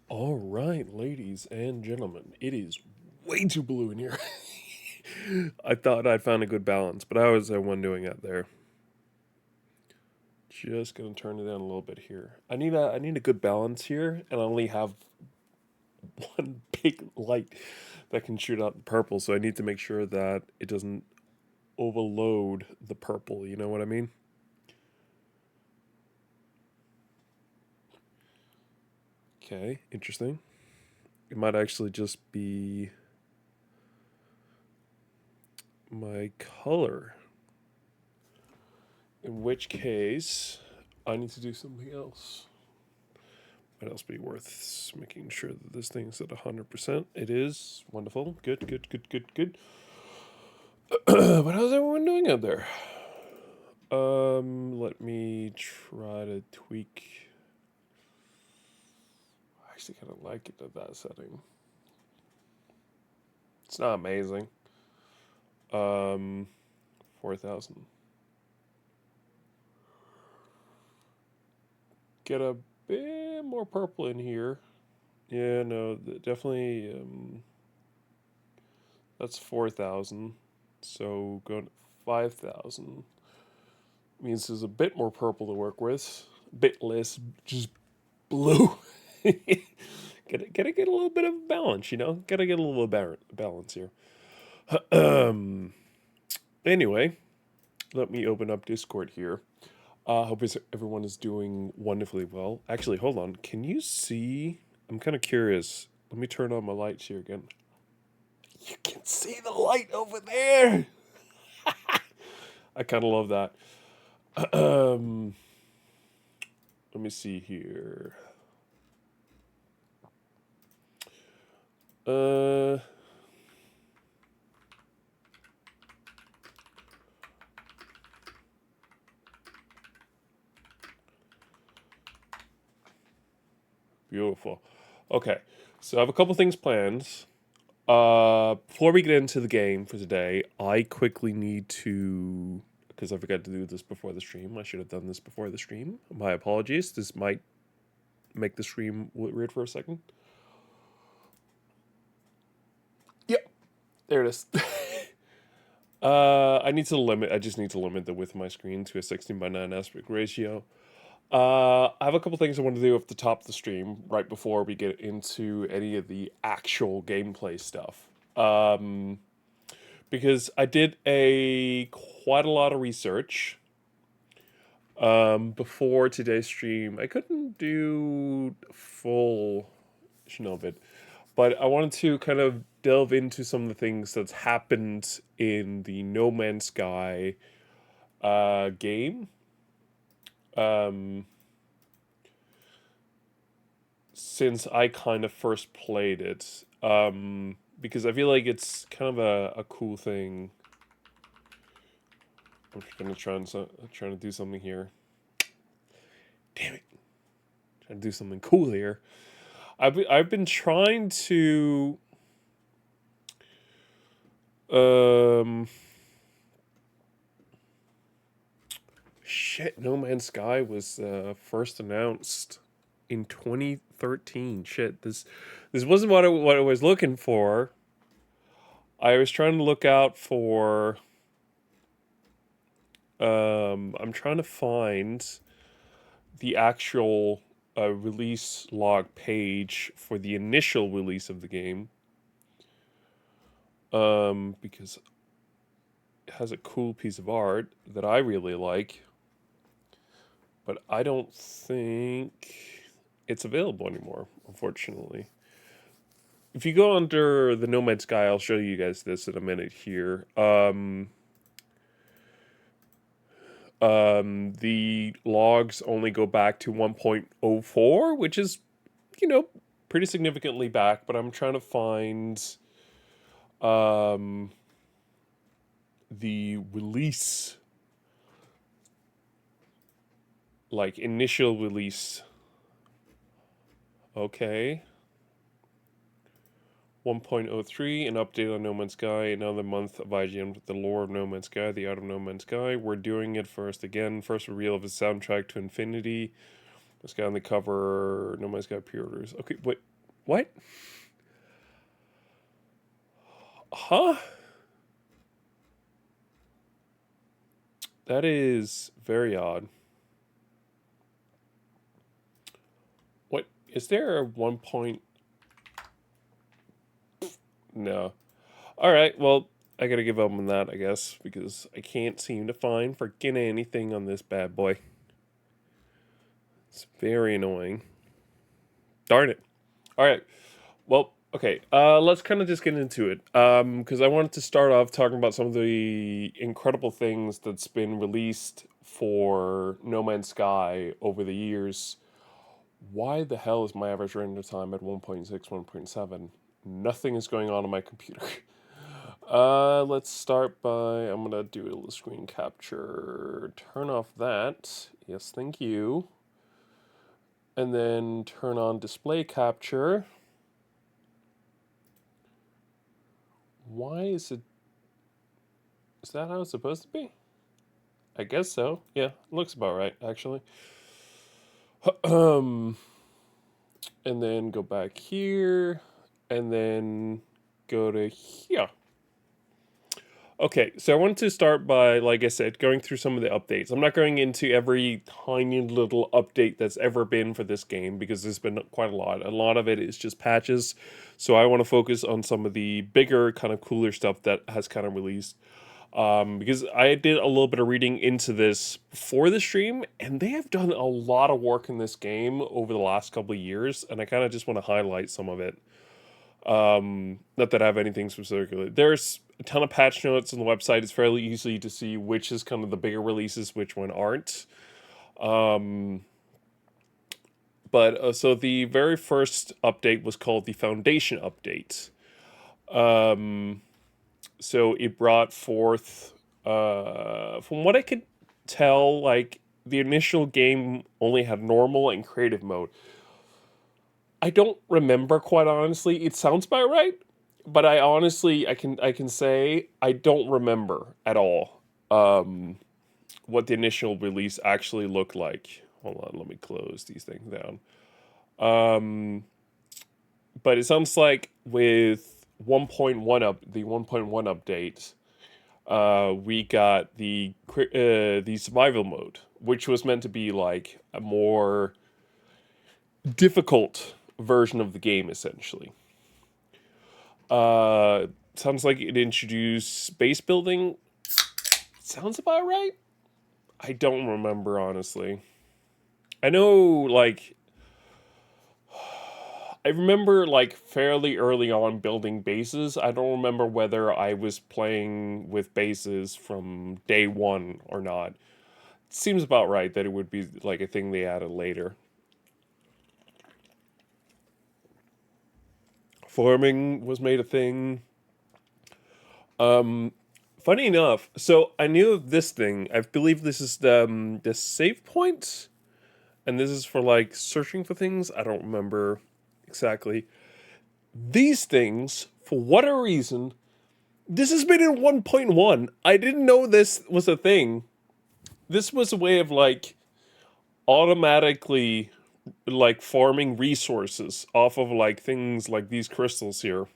All right, ladies and gentlemen, it is way too blue in here. I thought I'd found a good balance, but I was the one doing it there. Just gonna turn it down a little bit here. I need a good balance here, and I only have one big light that can shoot out the purple, so I need to make sure that it doesn't overload the purple. You know what I mean? Okay, interesting. It might actually just be my color. In which case, I need to do something else. Might also be worth making sure that this thing's at 100%. It is. Wonderful. Good, good, good, good, good. But how's everyone doing out there? Let me try to tweak. I actually kind of like it at that setting. It's not amazing. Um, 4,000. Get a bit more purple in here. Yeah, no, definitely. That's 4,000. So going to 5,000 means there's a bit more purple to work with, a bit less just blue. Gotta get a little bit of balance, you know. Gotta get a little balance here. Anyway, let me open up Discord here. Hope everyone is doing wonderfully well. Actually, hold on. Can you see? I'm kind of curious. Let me turn on my lights here again. You can see the light over there. I kind of love that. Um, Let me see here. Uh, Beautiful. Okay, so I have a couple things planned. Before we get into the game for today, I quickly need to, because I forgot to do this before the stream. I should have done this before the stream. My apologies. This might make the stream weird for a second. Yep, there it is. I need to limit. I just need to limit the width of my screen to a 16:9 aspect ratio. I have a couple things I want to do off the top of the stream right before we get into any of the actual gameplay stuff. Because I did a quite a lot of research before today's stream. I couldn't do full of it, but I wanted to kind of delve into some of the things that's happened in the No Man's Sky game. Um, since I kind of first played it, because I feel like it's kind of a cool thing. I'm just gonna trying to do something here. Damn it! Trying to do something cool here. I've been trying to um shit. No Man's Sky was first announced in 2013. Shit, this wasn't what I was looking for. I was trying to look out for. I'm trying to find the actual release log page for the initial release of the game. Because it has a cool piece of art that I really like, but I don't think it's available anymore, unfortunately. If you go under the No Man's Sky, I'll show you guys this in a minute here. The logs only go back to 1.04, which is, you know, pretty significantly back, but I'm trying to find um, the release, like initial release. Okay. 1.03, an update on No Man's Sky, another month of IGN with the lore of No Man's Sky, the art of No Man's Sky. We're doing it first again. First reveal of his soundtrack to Infinity. This guy on the cover, No Man's Sky pre-orders. Okay, wait. What? Huh? That is very odd. What? Is there a 1 point? No. Alright, well, I gotta give up on that, I guess, because I can't seem to find freaking anything on this bad boy. It's very annoying. Darn it. Alright, well, okay, let's kind of just get into it. Because I wanted to start off talking about some of the incredible things that's been released for No Man's Sky over the years. Why the hell is my average render time at 1.6, 1.7? Nothing is going on my computer. Let's start by, I'm gonna do a screen capture. Turn off that. Yes, thank you. And then turn on display capture. Why is it, is that how it's supposed to be? I guess so. Yeah, looks about right, actually. And then go back here, and then go to here. Okay, so I wanted to start by, like I said, going through some of the updates. I'm not going into every tiny little update that's ever been for this game because there's been quite a lot. A lot of it is just patches. So I want to focus on some of the bigger, kind of cooler stuff that has kind of released. Because I did a little bit of reading into this for the stream, and they have done a lot of work in this game over the last couple of years, and I kind of just want to highlight some of it. Not that I have anything specifically. There's a ton of patch notes on the website. It's fairly easy to see which is kind of the bigger releases, which one aren't. So the very first update was called the Foundation update. So it brought forth, from what I could tell, like the initial game only had normal and creative mode. I don't remember, quite honestly. It sounds about right, but I can say I don't remember at all what the initial release actually looked like. Hold on, let me close these things down. But it sounds like with 1.1 the 1.1 update, we got the survival mode, which was meant to be like a more difficult version of the game, essentially. Sounds like it introduced base building. Sounds about right. I don't remember, honestly. I know, like, I remember like fairly early on building bases. I don't remember whether I was playing with bases from day one or not. It seems about right that it would be like a thing they added later. Farming was made a thing. Funny enough, so I knew of this thing. I believe this is the save point, and this is for like searching for things. I don't remember exactly. These things, for whatever reason, this has been in 1.1. I didn't know this was a thing. This was a way of like automatically like farming resources off of like things like these crystals here.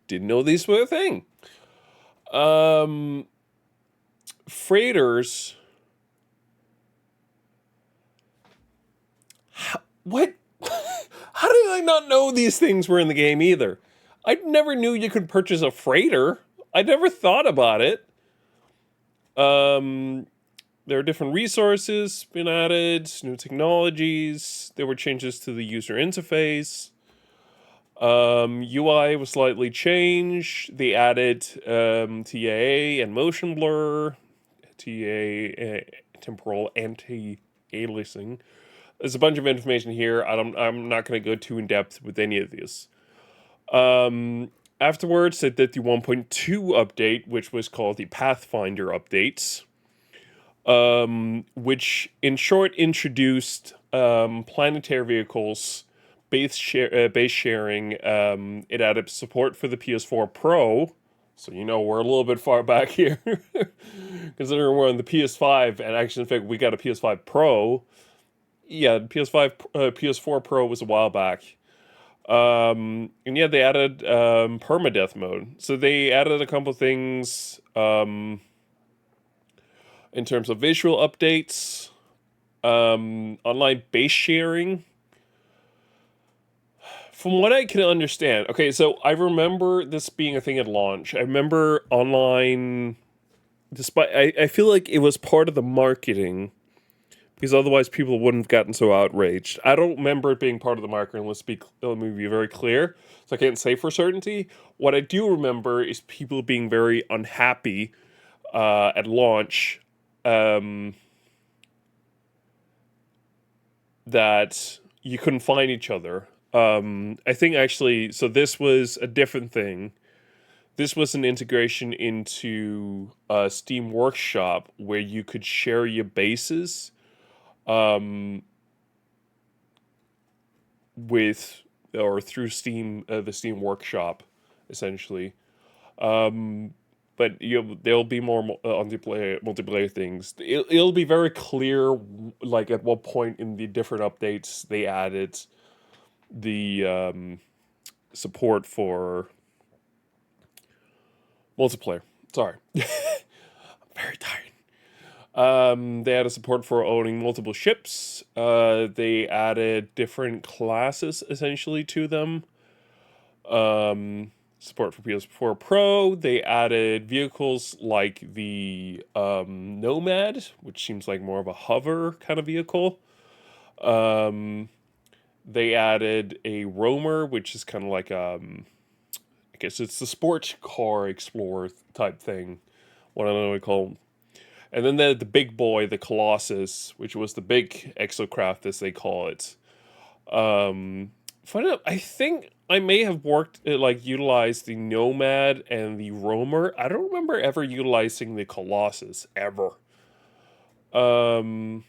Didn't know these were a thing. Freighters. What? How did I not know these things were in the game either? I never knew you could purchase a freighter. I never thought about it. There are different resources been added, new technologies. There were changes to the user interface. UI was slightly changed. They added TAA and motion blur, TAA, temporal anti-aliasing. There's a bunch of information here. I'm not going to go too in depth with any of this. Afterwards, they did the 1.2 update, which was called the Pathfinder updates, which in short introduced planetary vehicles, base sharing. It added support for the PS4 Pro. So, we're a little bit far back here. Considering we're on the PS5, and actually, in fact, we got a PS5 Pro. Yeah, PS4 Pro was a while back. And yeah, they added permadeath mode. So they added a couple things in terms of visual updates, online base sharing. From what I can understand, okay, so I remember this being a thing at launch. I remember online, despite I feel like it was part of the marketing because otherwise people wouldn't have gotten so outraged. I don't remember it being part of the marketing. Let me be very clear. So I can't say for certainty. What I do remember is people being very unhappy at launch um, that you couldn't find each other. I think actually, so this was a different thing. This was an integration into Steam Workshop where you could share your bases um, with or through Steam, the Steam Workshop, essentially. Um, but there'll be more multiplayer things. It'll be very clear, like at what point in the different updates they added the support for multiplayer. Sorry, I'm very tired. They added support for owning multiple ships. They added different classes essentially to them. Support for PS4 Pro. They added vehicles like the Nomad, which seems like more of a hover kind of vehicle. Um, they added a Roamer, which is kind of like I guess it's the sports car explorer type thing. What I don't know what we call them. And then the big boy, the Colossus, which was the big exocraft as they call it. Funny enough, I think I may have like utilized the Nomad and the Roamer. I don't remember ever utilizing the Colossus ever. Um,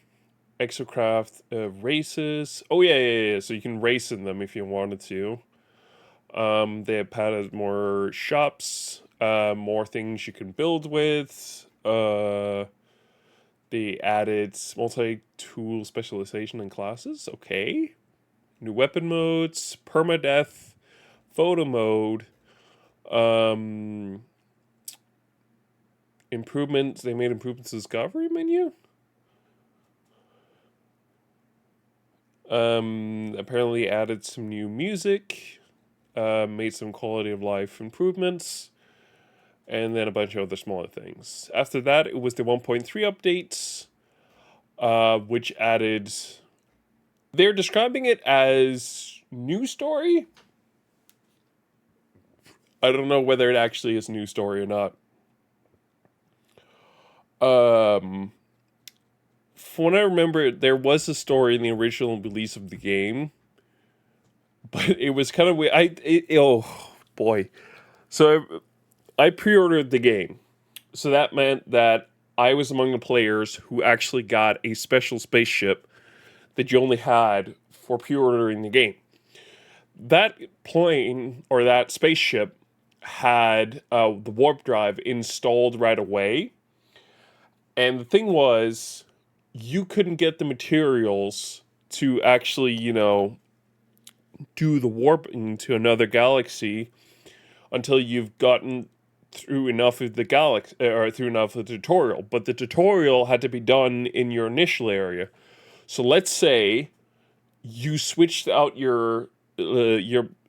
Exocraft races. Oh yeah. So you can race in them if you wanted to. They have added more shops, more things you can build with. They added multi-tool specialization and classes. Okay. New weapon modes, permadeath, photo mode, um, improvements. They made improvements to the discovery menu. Apparently added some new music, made some quality of life improvements, and then a bunch of other smaller things. After that, it was the 1.3 updates, which added. They're describing it as new story. I don't know whether it actually is new story or not. Um, from what I remember, there was a story in the original release of the game, but it was kind of weird. Oh boy, so I pre-ordered the game, so that meant that I was among the players who actually got a special spaceship that you only had for pre-ordering the game. That plane or that spaceship had the warp drive installed right away, and the thing was, you couldn't get the materials to actually, do the warping to another galaxy until you've gotten through enough of the galaxy or through enough of the tutorial. But the tutorial had to be done in your initial area. So let's say you switched out your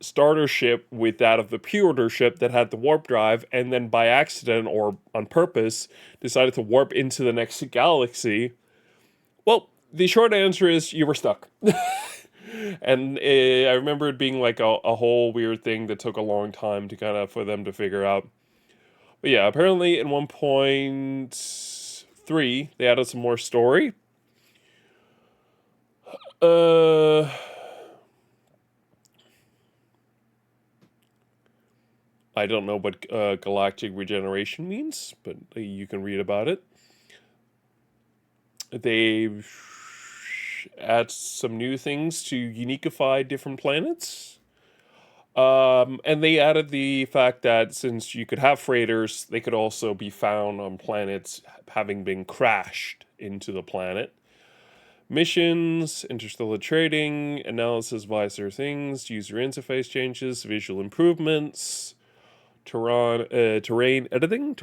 starter ship with that of the pre-order ship that had the warp drive, and then by accident or on purpose decided to warp into the next galaxy. Well, the short answer is you were stuck. And I remember it being like a whole weird thing that took a long time to kind of for them to figure out. But yeah, apparently in 1.3 they added some more story. Uh, I don't know what galactic regeneration means, but you can read about it. They add some new things to uniqueify different planets. And they added the fact that since you could have freighters, they could also be found on planets having been crashed into the planet. Missions, interstellar trading, analysis of Visor things, user interface changes, visual improvements, terrain editing,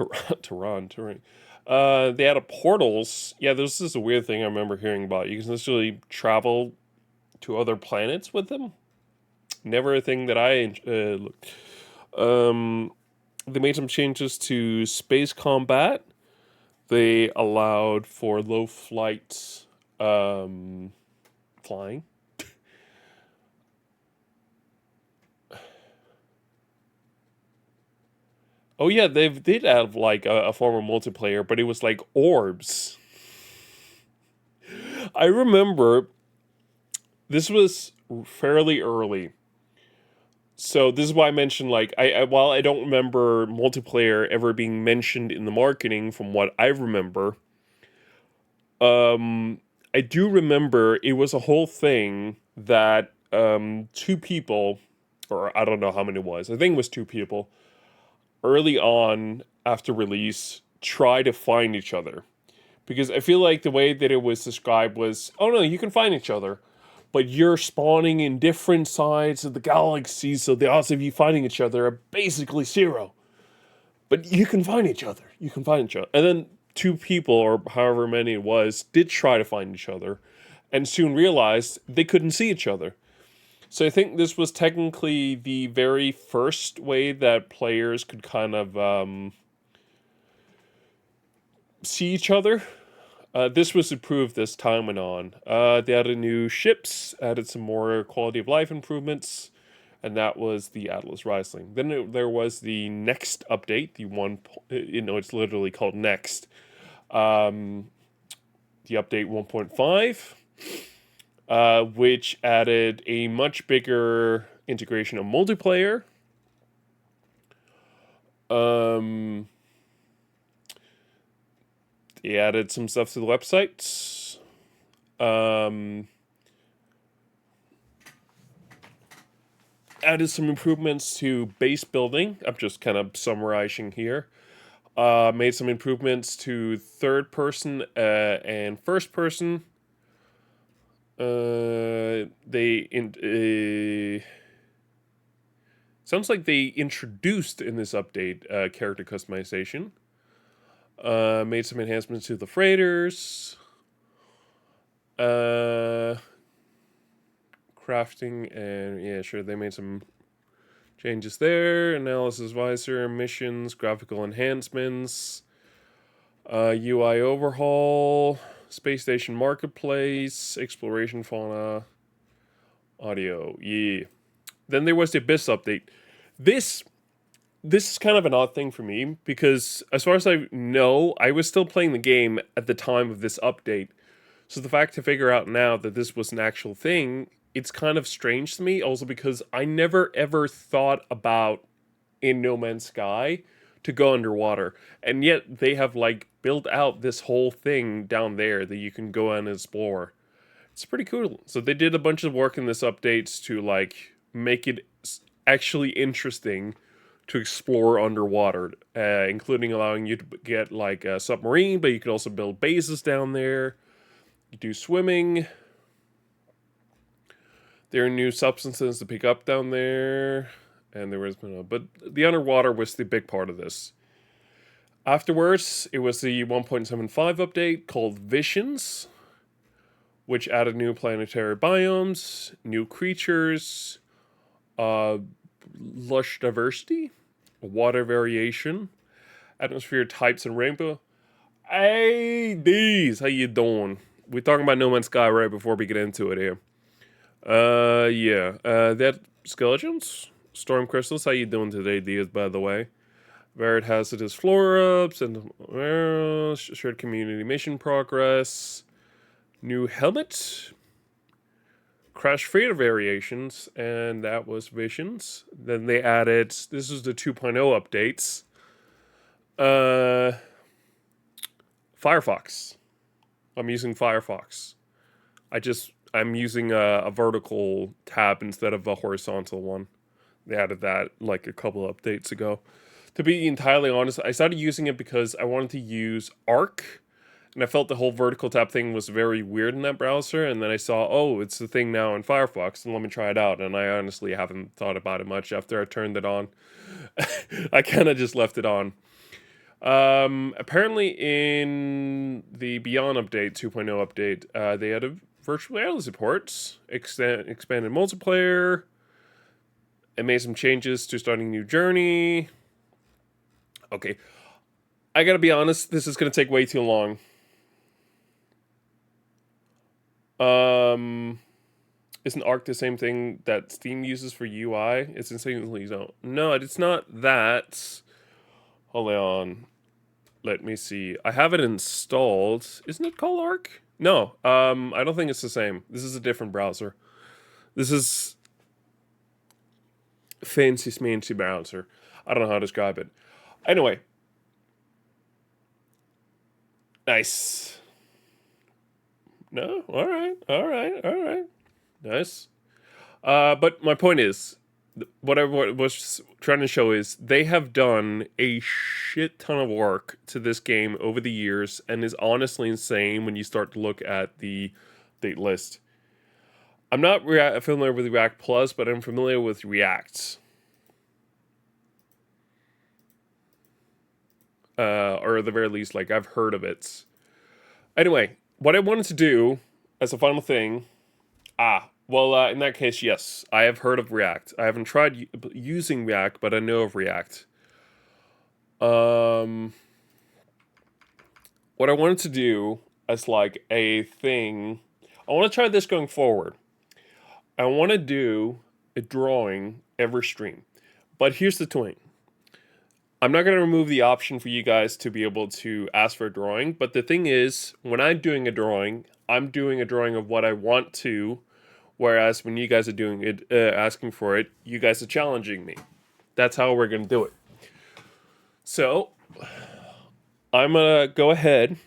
terrain. They added portals. Yeah, this is a weird thing I remember hearing about. You can essentially travel to other planets with them. Never a thing that I looked. They made some changes to space combat. They allowed for low flight flying. Oh yeah, they did have like a form of multiplayer, but it was like orbs. I remember this was fairly early. So this is why I mentioned like while I don't remember multiplayer ever being mentioned in the marketing from what I remember, I do remember it was a whole thing that two people, or I don't know how many it was, I think it was two people, early on after release try to find each other. Because I feel like the way that it was described was, oh no, you can find each other, but you're spawning in different sides of the galaxy, so the odds of you finding each other are basically zero. But you can find each other. You can find each other. And then two people, or however many it was, did try to find each other and soon realized they couldn't see each other. So I think this was technically the very first way that players could kind of see each other. This was improved as time went on. They added new ships, added some more quality of life improvements, and that was the Atlas Rising. Then there was the next update, the one, it's literally called Next. The update 1.5, which added a much bigger integration of multiplayer. They added some stuff to the website. Added some improvements to base building. I'm just kind of summarizing here. Made some improvements to third person and first person. Sounds like they introduced in this update character customization. Made some enhancements to the freighters. Crafting and yeah, sure, they made some changes there. Analysis visor, missions, graphical enhancements, UI overhaul, space station marketplace, exploration fauna, audio. Yeah. Then there was the Abyss update. This is kind of an odd thing for me because as far as I know, I was still playing the game at the time of this update. So the fact to figure out now that this was an actual thing, it's kind of strange to me also because I never ever thought about in No Man's Sky to go underwater. And yet they have like built out this whole thing down there that you can go and explore. It's pretty cool. So they did a bunch of work in this updates to like make it actually interesting to explore underwater, including allowing you to get like a submarine, but you can also build bases down there. You do swimming. There are new substances to pick up down there, and there was, but the underwater was the big part of this. Afterwards, it was the 1.75 update called Visions, which added new planetary biomes, new creatures, lush diversity, water variation, atmosphere types, and rainbow. Hey, D's, how you doing? We're talking about No Man's Sky right before we get into it here. Yeah. That skeletons, storm crystals. How you doing today, Diaz? By the way, varied hazardous flora ups and shared community mission progress. New helmet, crash freighter variations, and that was Visions. Then they added, this is the 2.0 updates. Firefox. I'm using Firefox. I'm using a vertical tab instead of a horizontal one. They added that like a couple updates ago. To be entirely honest, I started using it because I wanted to use Arc and I felt the whole vertical tap thing was very weird in that browser. And then I saw, oh, it's the thing now in Firefox, and let me try it out. And I honestly haven't thought about it much after I turned it on. I kind of just left it on. Apparently in the Beyond update, 2.0 update, they added virtual reality support, expanded multiplayer, and made some changes to starting a new journey. Okay, I gotta be honest, this is gonna take way too long. Isn't Arc the same thing that Steam uses for UI? It's insanely so. No, it's not that. Hold on. Let me see. I have it installed. Isn't it called Arc? No. I don't think it's the same. This is a different browser. This is fancy smancy browser. I don't know how to describe it. Anyway. Nice. No? Alright. Nice. But my point is, what I was trying to show is they have done a shit ton of work to this game over the years, and is honestly insane when you start to look at the date list. I'm not familiar with React Plus, but I'm familiar with React. Or at the very least, like, I've heard of it. Anyway, what I wanted to do as a final thing... Well, in that case, yes, I have heard of React. I haven't tried using React, but I know of React. What I wanted to do as like a thing, I want to try this going forward. I want to do a drawing every stream. But here's the thing. I'm not going to remove the option for you guys to be able to ask for a drawing, but the thing is, when I'm doing a drawing, I'm doing a drawing of what I want to. Whereas when you guys are doing it, asking for it, you guys are challenging me. That's how we're going to do it. So, I'm going to go ahead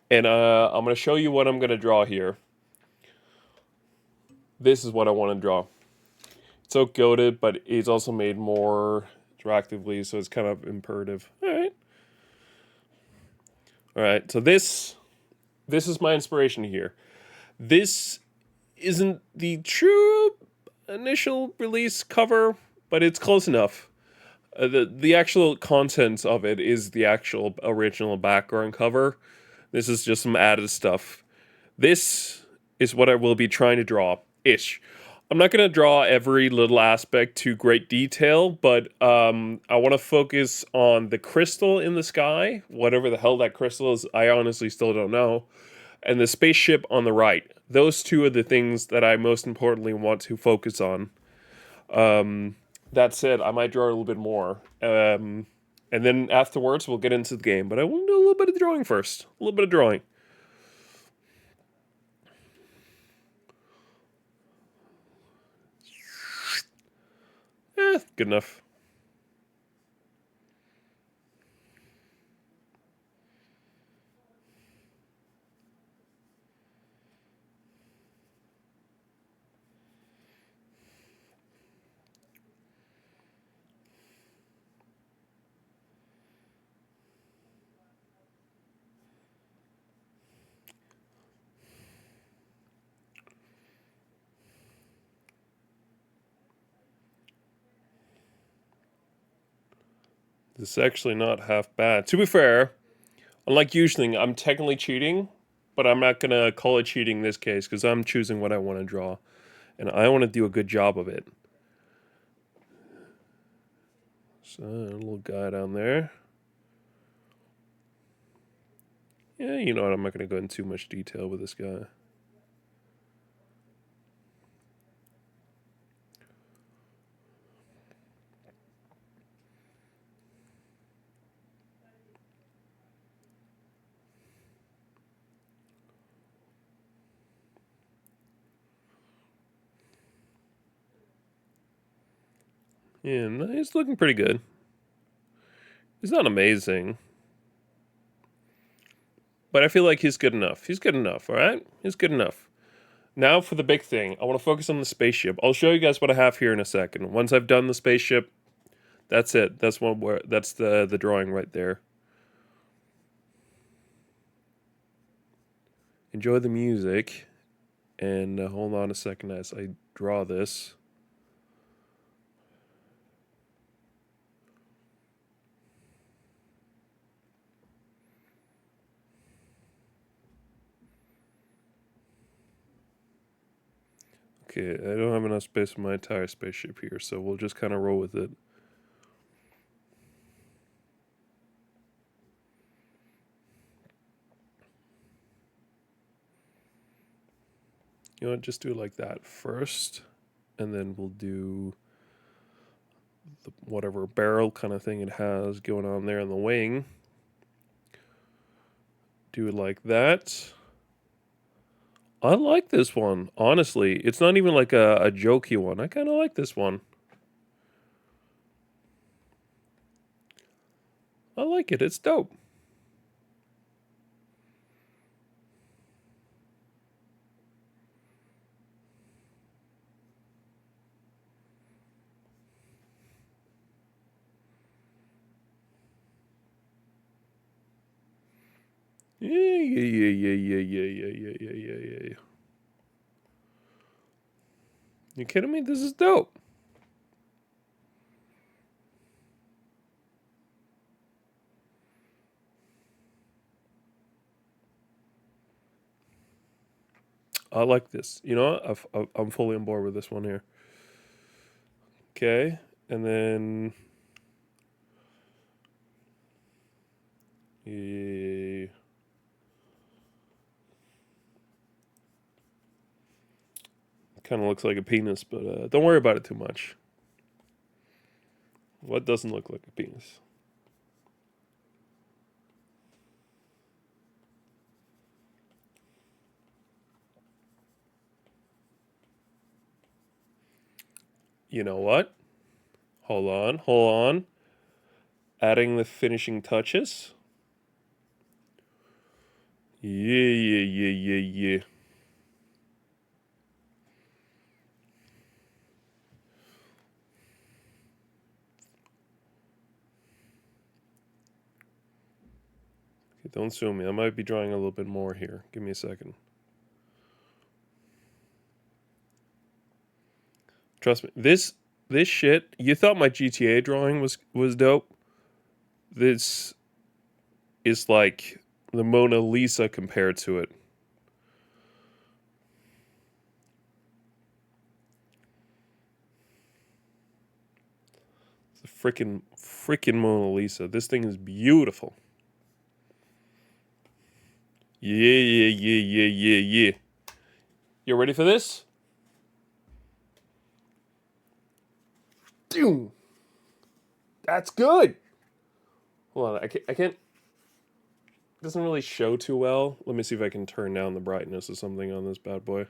and I'm going to show you what I'm going to draw here. This is what I want to draw. It's so goated, but it's also made more interactively, so it's kind of imperative. Alright, so this is my inspiration here. This isn't the true initial release cover, but it's close enough. The actual contents of it is the actual original background cover. This is just some added stuff. This is what I will be trying to draw-ish. I'm not going to draw every little aspect to great detail, but I want to focus on the crystal in the sky, whatever the hell that crystal is, I honestly still don't know, and the spaceship on the right. Those two are the things that I most importantly want to focus on. That said, I might draw a little bit more. And then afterwards, we'll get into the game. But I want to do a little bit of drawing first. A little bit of drawing. Good enough. This is actually not half bad. To be fair, unlike usually, I'm technically cheating, but I'm not going to call it cheating in this case, because I'm choosing what I want to draw. And I want to do a good job of it. So, a little guy down there. Yeah, you know what, I'm not going to go into too much detail with this guy. Yeah, he's looking pretty good. He's not amazing. But I feel like he's good enough. He's good enough, alright? He's good enough. Now for the big thing. I want to focus on the spaceship. I'll show you guys what I have here in a second. Once I've done the spaceship, that's it. That's the drawing right there. enjoy the music. And hold on a second as I draw this. Okay, I don't have enough space for my entire spaceship here, so we'll just kind of roll with it. You know what, just do it like that first, and then we'll do the whatever barrel kind of thing it has going on there in the wing. Do it like that. I like this one, honestly. It's not even like a jokey one. I kind of like this one. I like it. It's dope. Yeah. You kidding me? This is dope. I like this. You know what? I'm fully on board with this one here. Okay, and then yeah, kind of looks like a penis, but don't worry about it too much. What doesn't look like a penis? You know what? Hold on. Adding the finishing touches. Yeah. Okay, don't sue me. I might be drawing a little bit more here. Give me a second. Trust me. This shit. You thought my GTA drawing was dope. This is like the Mona Lisa compared to it. It's a freaking Mona Lisa. This thing is beautiful. Yeah. You ready for this? Doom. That's good. Hold on, I can't. It doesn't really show too well. Let me see if I can turn down the brightness or something on this bad boy.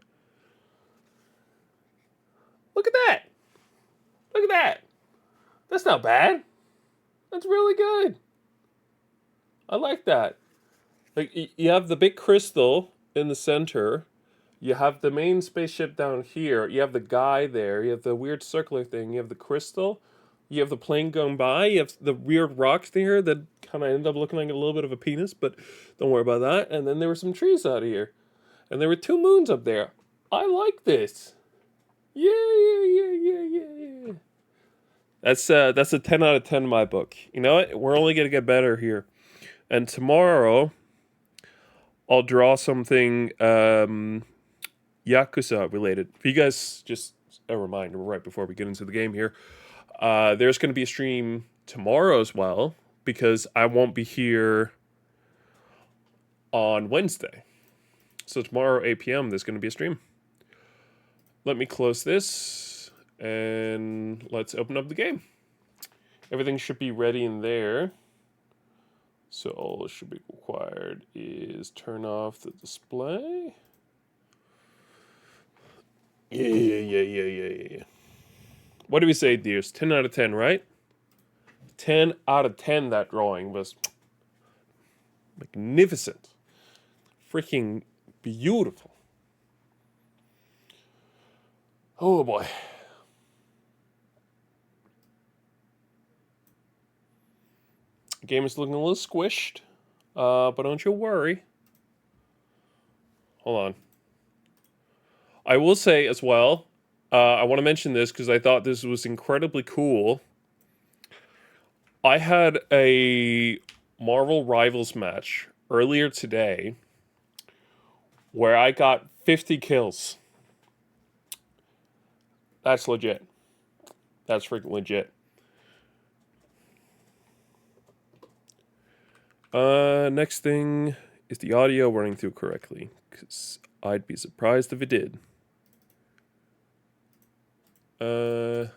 Look at that. Look at that. That's not bad. That's really good. I like that. Like you have the big crystal in the center. You have the main spaceship down here. You have the guy there. You have the weird circular thing. You have the crystal. You have the plane going by. You have the weird rocks there that kind of end up looking like a little bit of a penis, but don't worry about that. And then there were some trees out of here. And there were two moons up there. I like this. Yeah. That's a 10 out of 10 in my book. You know what? We're only going to get better here. And tomorrow I'll draw something Yakuza related. For you guys, just a reminder right before we get into the game here. There's going to be a stream tomorrow as well because I won't be here on Wednesday. So tomorrow, 8 p.m., there's going to be a stream. Let me close this and let's open up the game. Everything should be ready in there. So all that should be required is turn off the display. Yeah. What do we say, dears? 10 out of 10, right? 10 out of 10, that drawing was magnificent. Freaking beautiful. Oh boy. The game is looking a little squished, but don't you worry. hold on. I will say as well, I want to mention this because I thought this was incredibly cool. I had a Marvel Rivals match earlier today where I got 50 kills. That's legit. That's freaking legit. Next thing is the audio running through correctly, because I'd be surprised if it did. There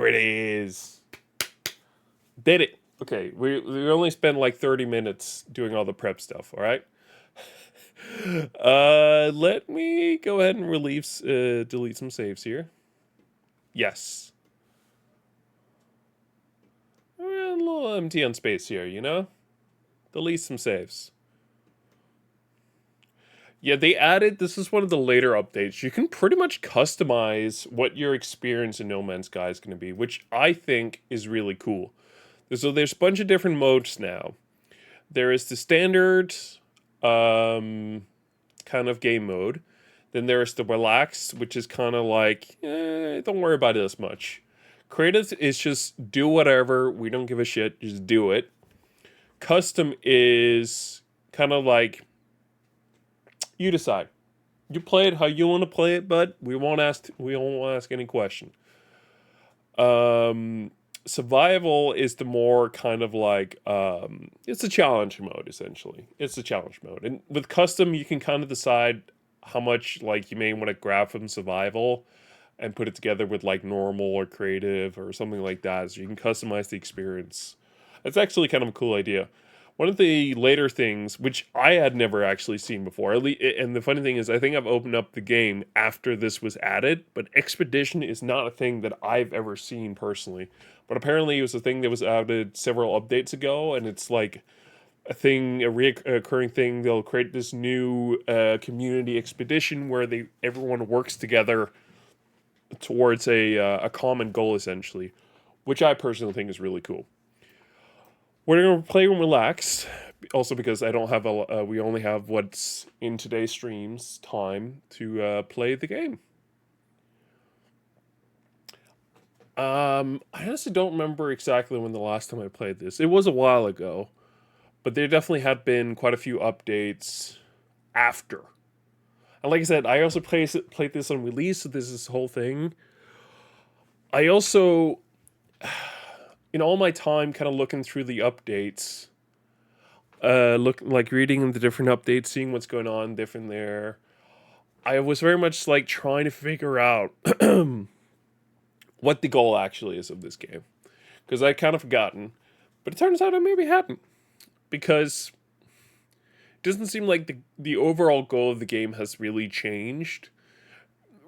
it is. Did it. Okay, we only spent like 30 minutes doing all the prep stuff, all right? Let me go ahead and delete some saves here. Yes. We're a little empty on space here, you know? Delete some saves. Yeah, they added, this is one of the later updates. You can pretty much customize what your experience in No Man's Sky is going to be, which I think is really cool. So there's a bunch of different modes now. There is the standard kind of game mode. Then there's the relaxed, which is kind of like, don't worry about it as much. Creative is just do whatever. We don't give a shit. Just do it. Custom is kind of like, you decide. You play it how you want to play it, but we won't ask any question. Survival is the more kind of like it's a challenge mode essentially. It's a challenge mode, and with custom you can kind of decide how much like you may want to grab from survival and put it together with like normal or creative or something like that, so you can customize the experience. That's actually kind of a cool idea. One of the later things, which I had never actually seen before, and the funny thing is, I think I've opened up the game after this was added, but Expedition is not a thing that I've ever seen personally. But apparently, it was a thing that was added several updates ago, and it's like a thing, a reoccurring thing. They'll create this new community expedition where everyone works together towards a common goal, essentially, which I personally think is really cool. We're gonna play and relax, also because I don't have we only have what's in today's streams time to play the game. I honestly don't remember exactly when the last time I played this. It was a while ago, but there definitely had been quite a few updates after. And like I said, I also played this on release, so this is the whole thing. I also, in all my time, kind of looking through the updates, reading the different updates, seeing what's going on different there. I was very much like trying to figure out what the goal actually is of this game, because I kind of forgotten, but it turns out I maybe hadn't, because it doesn't seem like the overall goal of the game has really changed.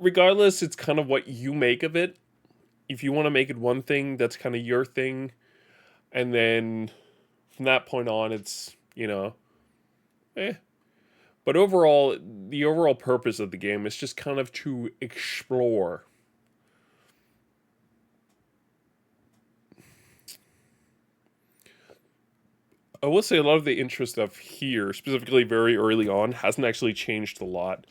Regardless, it's kind of what you make of it. If you want to make it one thing, that's kind of your thing, and then from that point on, it's But overall, the overall purpose of the game is just kind of to explore. I will say a lot of the intro stuff here, specifically very early on, hasn't actually changed a lot.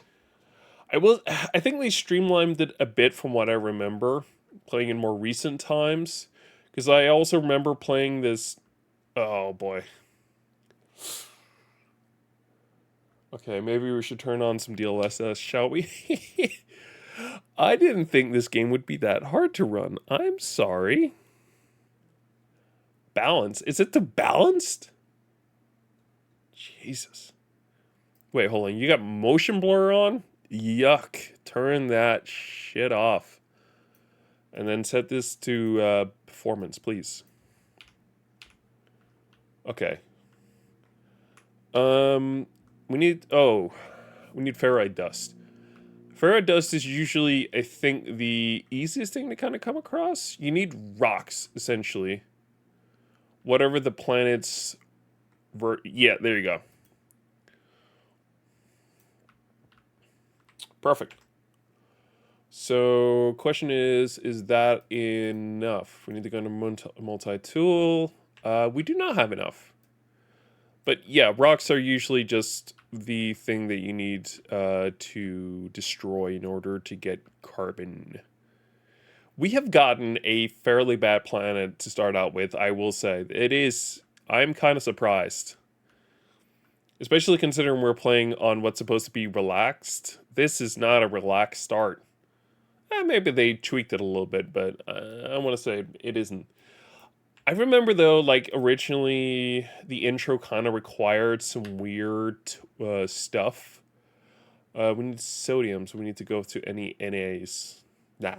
I think they streamlined it a bit from what I remember playing in more recent times, because I also remember playing this. Oh boy. Okay, maybe we should turn on some DLSS, shall we? I didn't think this game would be that hard to run. I'm sorry. Balance. Is it the balanced? Jesus. Wait, hold on. You got motion blur on? Yuck. Turn that shit off. And then set this to performance, please. Okay. We need ferrite dust. Ferrite dust is usually, I think, the easiest thing to kind of come across. You need rocks, essentially. Whatever the planet's... yeah, there you go. Perfect. So, question is that enough? We need to go to multi-tool. We do not have enough. But yeah, rocks are usually just the thing that you need to destroy in order to get carbon. We have gotten a fairly bad planet to start out with, I will say. It is. I'm kind of surprised. Especially considering we're playing on what's supposed to be relaxed. This is not a relaxed start. Maybe they tweaked it a little bit, but I want to say it isn't. I remember though, like originally, the intro kind of required some weird stuff. We need sodium, so we need to go to any NAs. Nah.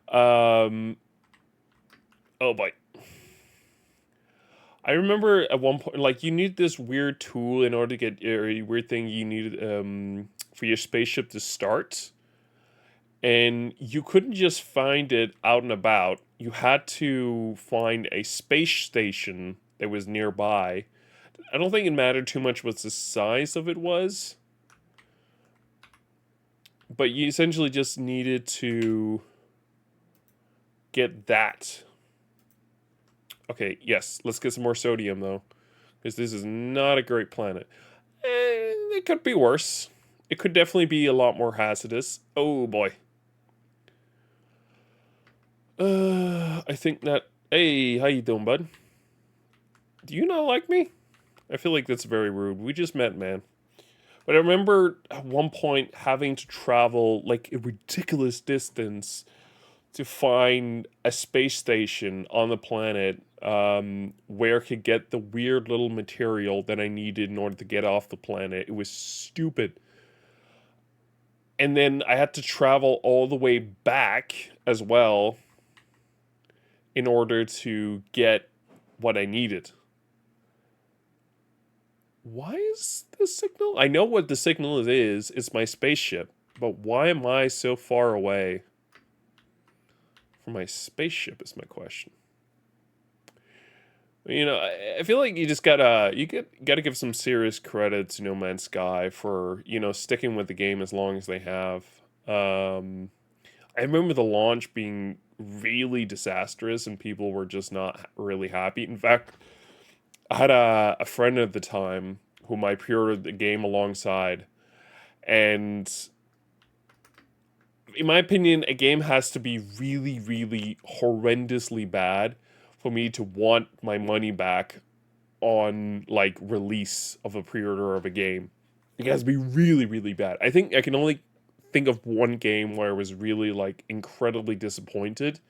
Um. Oh boy. I remember at one point, like you need this weird tool in order to get a weird thing you needed for your spaceship to start, and you couldn't just find it out and about. You had to find a space station that was nearby. I don't think it mattered too much what the size of it was, but you essentially just needed to get that. Okay, yes, let's get some more sodium though, because this is not a great planet. It could be worse. It could definitely be a lot more hazardous. Oh boy. I think that. Hey, how you doing, bud? Do you not like me? I feel like that's very rude. We just met, man. But I remember at one point having to travel like a ridiculous distance to find a space station on the planet where I could get the weird little material that I needed in order to get off the planet. It was stupid. And then I had to travel all the way back as well in order to get what I needed. Why is the signal? I know what the signal is. It's my spaceship. But why am I so far away from my spaceship is my question. You know, I feel like you just gotta give some serious credit to No Man's Sky for, sticking with the game as long as they have. I remember the launch being really disastrous and people were just not really happy. In fact, I had a friend at the time whom I pre-ordered the game alongside, and in my opinion, a game has to be really, really horrendously bad for me to want my money back on like release of a pre-order of a game. It has to be really, really bad. I think I can only think of one game where I was really like incredibly disappointed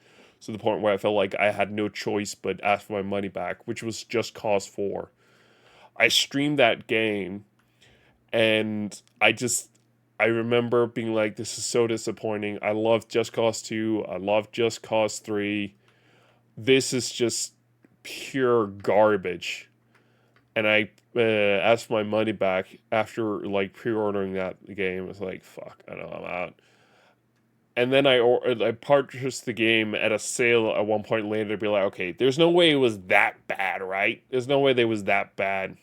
to the point where I felt like I had no choice but ask for my money back, which was Just Cause 4. I streamed that game and I remember being like, this is so disappointing. I love Just Cause 2. I love Just Cause 3. This is just pure garbage. And I asked for my money back after like pre-ordering that game. It's like, fuck, I know I'm out. And then I purchased the game at a sale at one point later to be like, okay, there's no way it was that bad, right? There's no way they was that bad.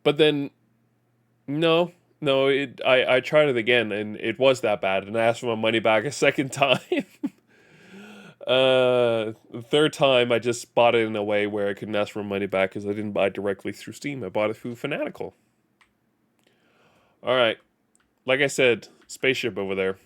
But then, no, no, I tried it again and it was that bad, and I asked for my money back a second time. The third time I just bought it in a way where I couldn't ask for money back because I didn't buy it directly through Steam. I bought it through Fanatical. All right, like I said, spaceship over there.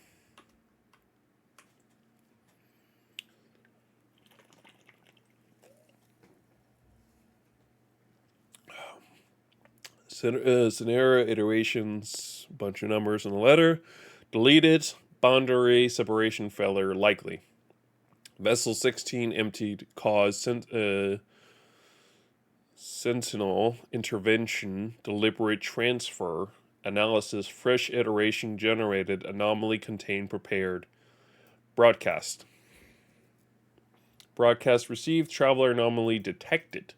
Scenario, iterations, bunch of numbers in the letter. Deleted, boundary, separation failure, likely. Vessel 16 emptied, cause sentinel, intervention, deliberate transfer, analysis, fresh iteration generated, anomaly contained, prepared. Broadcast. Broadcast received, traveler anomaly detected.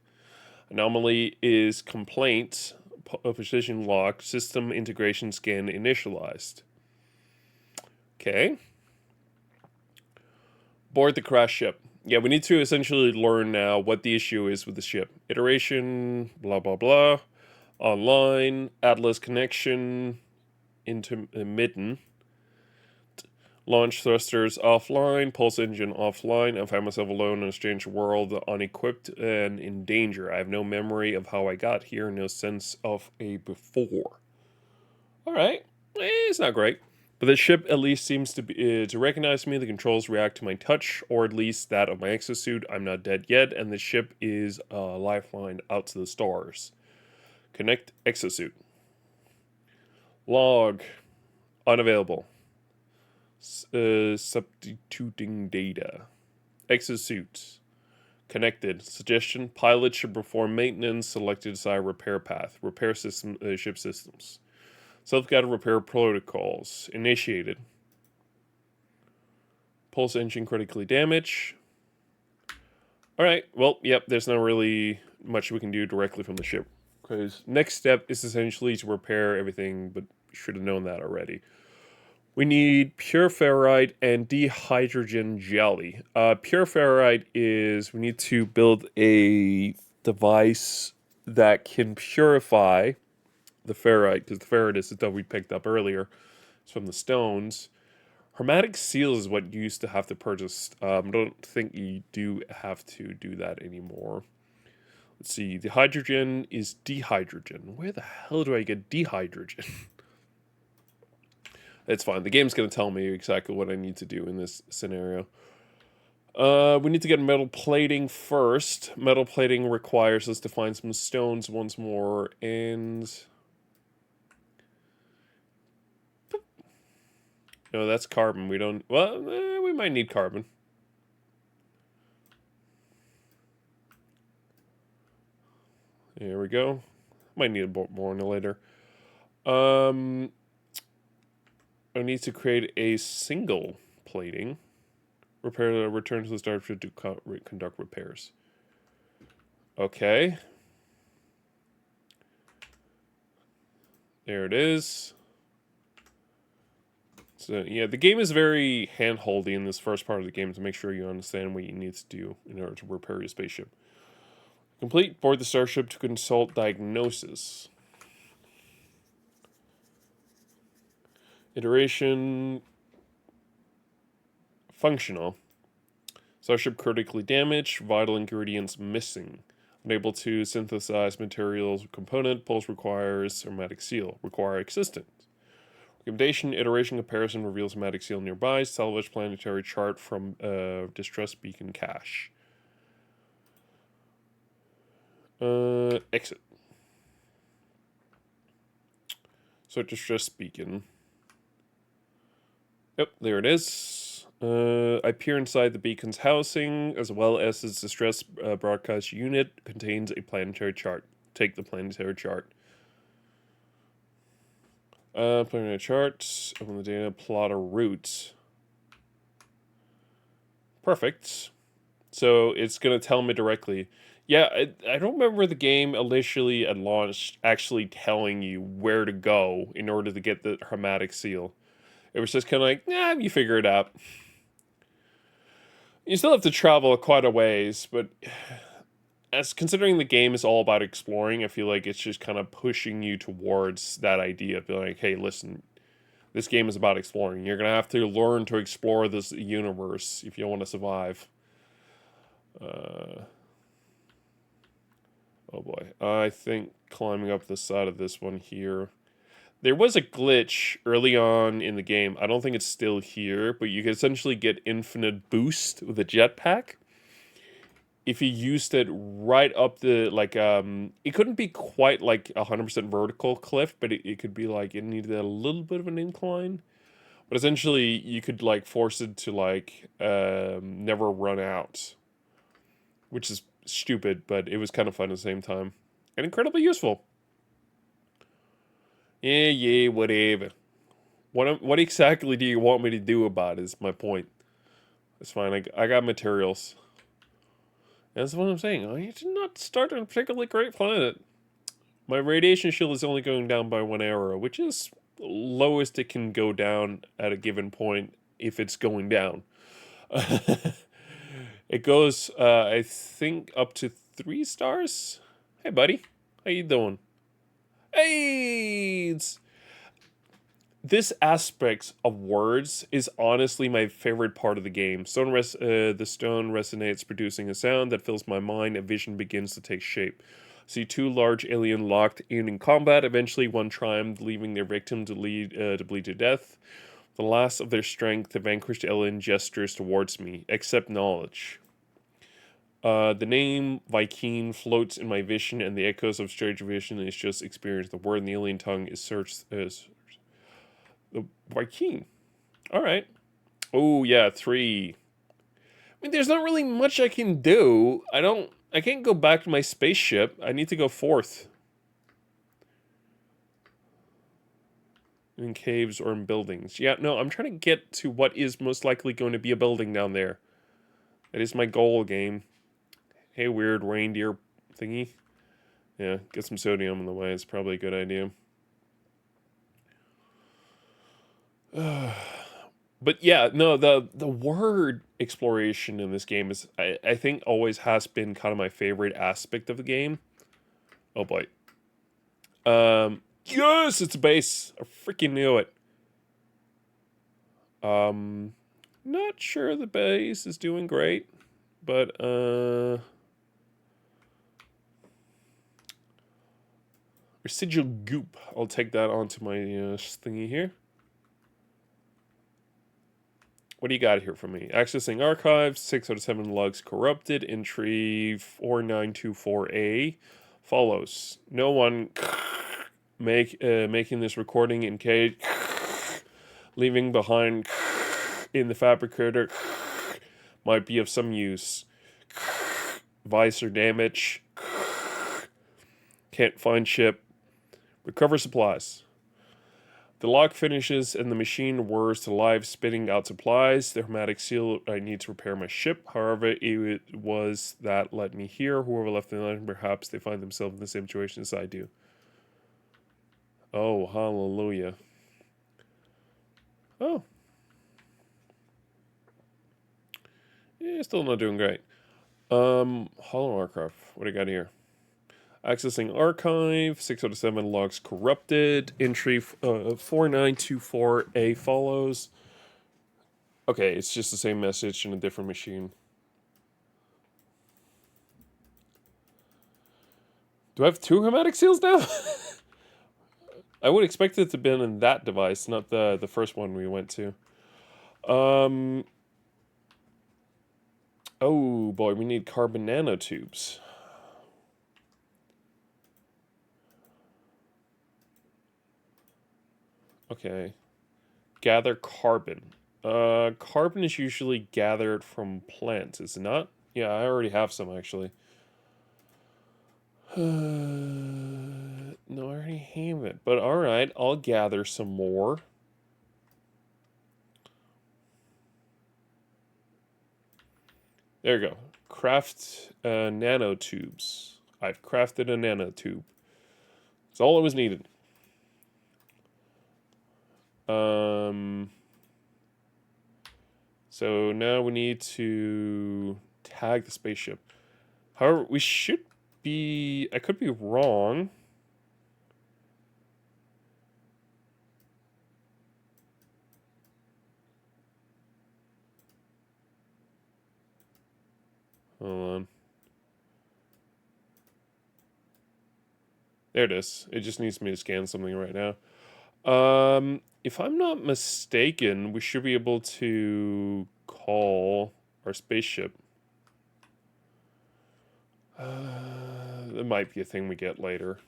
Anomaly is complaint, position lock, system integration scan initialized. Okay. Board the crash ship. Yeah, we need to essentially learn now what the issue is with the ship. Iteration, blah, blah, blah. Online, Atlas connection, intermittent. Launch thrusters offline, pulse engine offline. I find myself alone in a strange world, unequipped and in danger. I have no memory of how I got here, no sense of a before. All right, it's not great. But the ship at least seems to recognize me. The controls react to my touch, or at least that of my exosuit. I'm not dead yet, and the ship is a lifeline out to the stars. Connect exosuit. Log. Unavailable. Substituting data. Exosuit. Connected. Suggestion. Pilot should perform maintenance. Selected desired repair path. Repair system. Ship systems. Self-guided repair protocols. Initiated. Pulse engine critically damaged. Alright, well, yep, there's not really much we can do directly from the ship. Because next step is essentially to repair everything, but we should have known that already. We need pure ferrite and dihydrogen jelly. Pure ferrite is we need to build a device that can purify the ferrite, because the ferrite is the stuff we picked up earlier. It's from the stones. Hermetic seal is what you used to have to purchase. I don't think you do have to do that anymore. Let's see. The hydrogen is dihydrogen. Where the hell do I get dihydrogen? It's fine. The game's going to tell me exactly what I need to do in this scenario. We need to get metal plating first. Metal plating requires us to find some stones once more, and... No, that's carbon. We don't... Well, we might need carbon. There we go. Might need a bit more later. I need to create a single plating. Return to the starship to conduct repairs. Okay. There it is. So, yeah, the game is very hand-holdy in this first part of the game to make sure you understand what you need to do in order to repair your spaceship. Complete. Board the starship to consult diagnosis. Iteration. Functional. Starship critically damaged. Vital ingredients missing. Unable to synthesize materials component. Pulse requires hermetic seal. Require existence. Recommendation. Iteration comparison reveals hermetic seal nearby. Salvage planetary chart from distress beacon cache. Exit. So distress beacon. Yep, there it is. I peer inside the beacon's housing, as well as its distress broadcast unit contains a planetary chart. Take the planetary chart. Planetary chart. Open the data. Plot a route. Perfect. So it's going to tell me directly. Yeah, I don't remember the game initially at launch actually telling you where to go in order to get the hermetic seal. It was just kind of like, yeah, you figure it out. You still have to travel quite a ways, but as considering the game is all about exploring, I feel like it's just kind of pushing you towards that idea of being like, hey, listen, this game is about exploring. You're going to have to learn to explore this universe if you want to survive. Oh boy. I think climbing up the side of this one here. There was a glitch early on in the game. I don't think it's still here, but you can essentially get infinite boost with a jetpack. If you used it right up the, like, it couldn't be quite like 100% vertical cliff, but it could be like, it needed a little bit of an incline. But essentially, you could, like, force it to, like, never run out. Which is stupid, but it was kind of fun at the same time. And incredibly useful. Yeah, whatever. What exactly do you want me to do about it is my point. It's fine, I got materials. That's what I'm saying. I did not start on a particularly great planet. My radiation shield is only going down by 1 arrow, which is lowest it can go down at a given point if it's going down. It goes, I think, up to 3 stars. Hey, buddy. How you doing? Hey! this aspect of words is honestly my favorite part of the game. The stone resonates, producing a sound that fills my mind. A vision begins to take shape. See two large alien locked in combat. Eventually, one triumphed, leaving their victim to bleed to death. The last of their strength, the vanquished alien gestures towards me. Accept knowledge. The name Vy'keen floats in my vision, and the echoes of strange vision is just experience. The word in the alien tongue is searched as the Vy'keen. All right. Oh yeah, 3. I mean, there's not really much I can do. I can't go back to my spaceship. I need to go forth. In caves or in buildings. Yeah, no, I'm trying to get to what is most likely going to be a building down there. That is my goal, game. Hey, weird reindeer thingy. Yeah, get some sodium in the way. It's probably a good idea. But yeah, no, the word exploration in this game is, I think, always has been kind of my favorite aspect of the game. Oh boy. Yes, it's a base. I freaking knew it. Not sure the base is doing great, but residual goop. I'll take that onto my thingy here. What do you got here for me? Accessing archives, 6 out of 7 logs corrupted, entry 4924A follows. No one making this recording in cage, leaving behind in the fabricator might be of some use. Visor damage. Can't find ship. Recover supplies. The lock finishes and the machine whirs to life, spitting out supplies. The hermetic seal, I need to repair my ship. However, it was that led me here. Whoever left the island, perhaps they find themselves in the same situation as I do. Oh, hallelujah. Oh. Yeah, still not doing great. Hollow Aircraft. What do you got here? Accessing archive, 6 out of 7 logs corrupted. Entry 4924A follows. Okay, it's just the same message in a different machine. Do I have 2 hermetic seals now? I would expect it to have been in that device, not the first one we went to. Oh boy, we need carbon nanotubes. Okay. Gather carbon. Carbon is usually gathered from plants, is it not? Yeah, I already have some actually. No, I already have it. But alright, I'll gather some more. There you go. Craft nanotubes. I've crafted a nanotube. That's all it was needed. So now we need to tag the spaceship. However, we should be... I could be wrong. Hold on. There it is. It just needs me to scan something right now. If I'm not mistaken, we should be able to call our spaceship. That might be a thing we get later.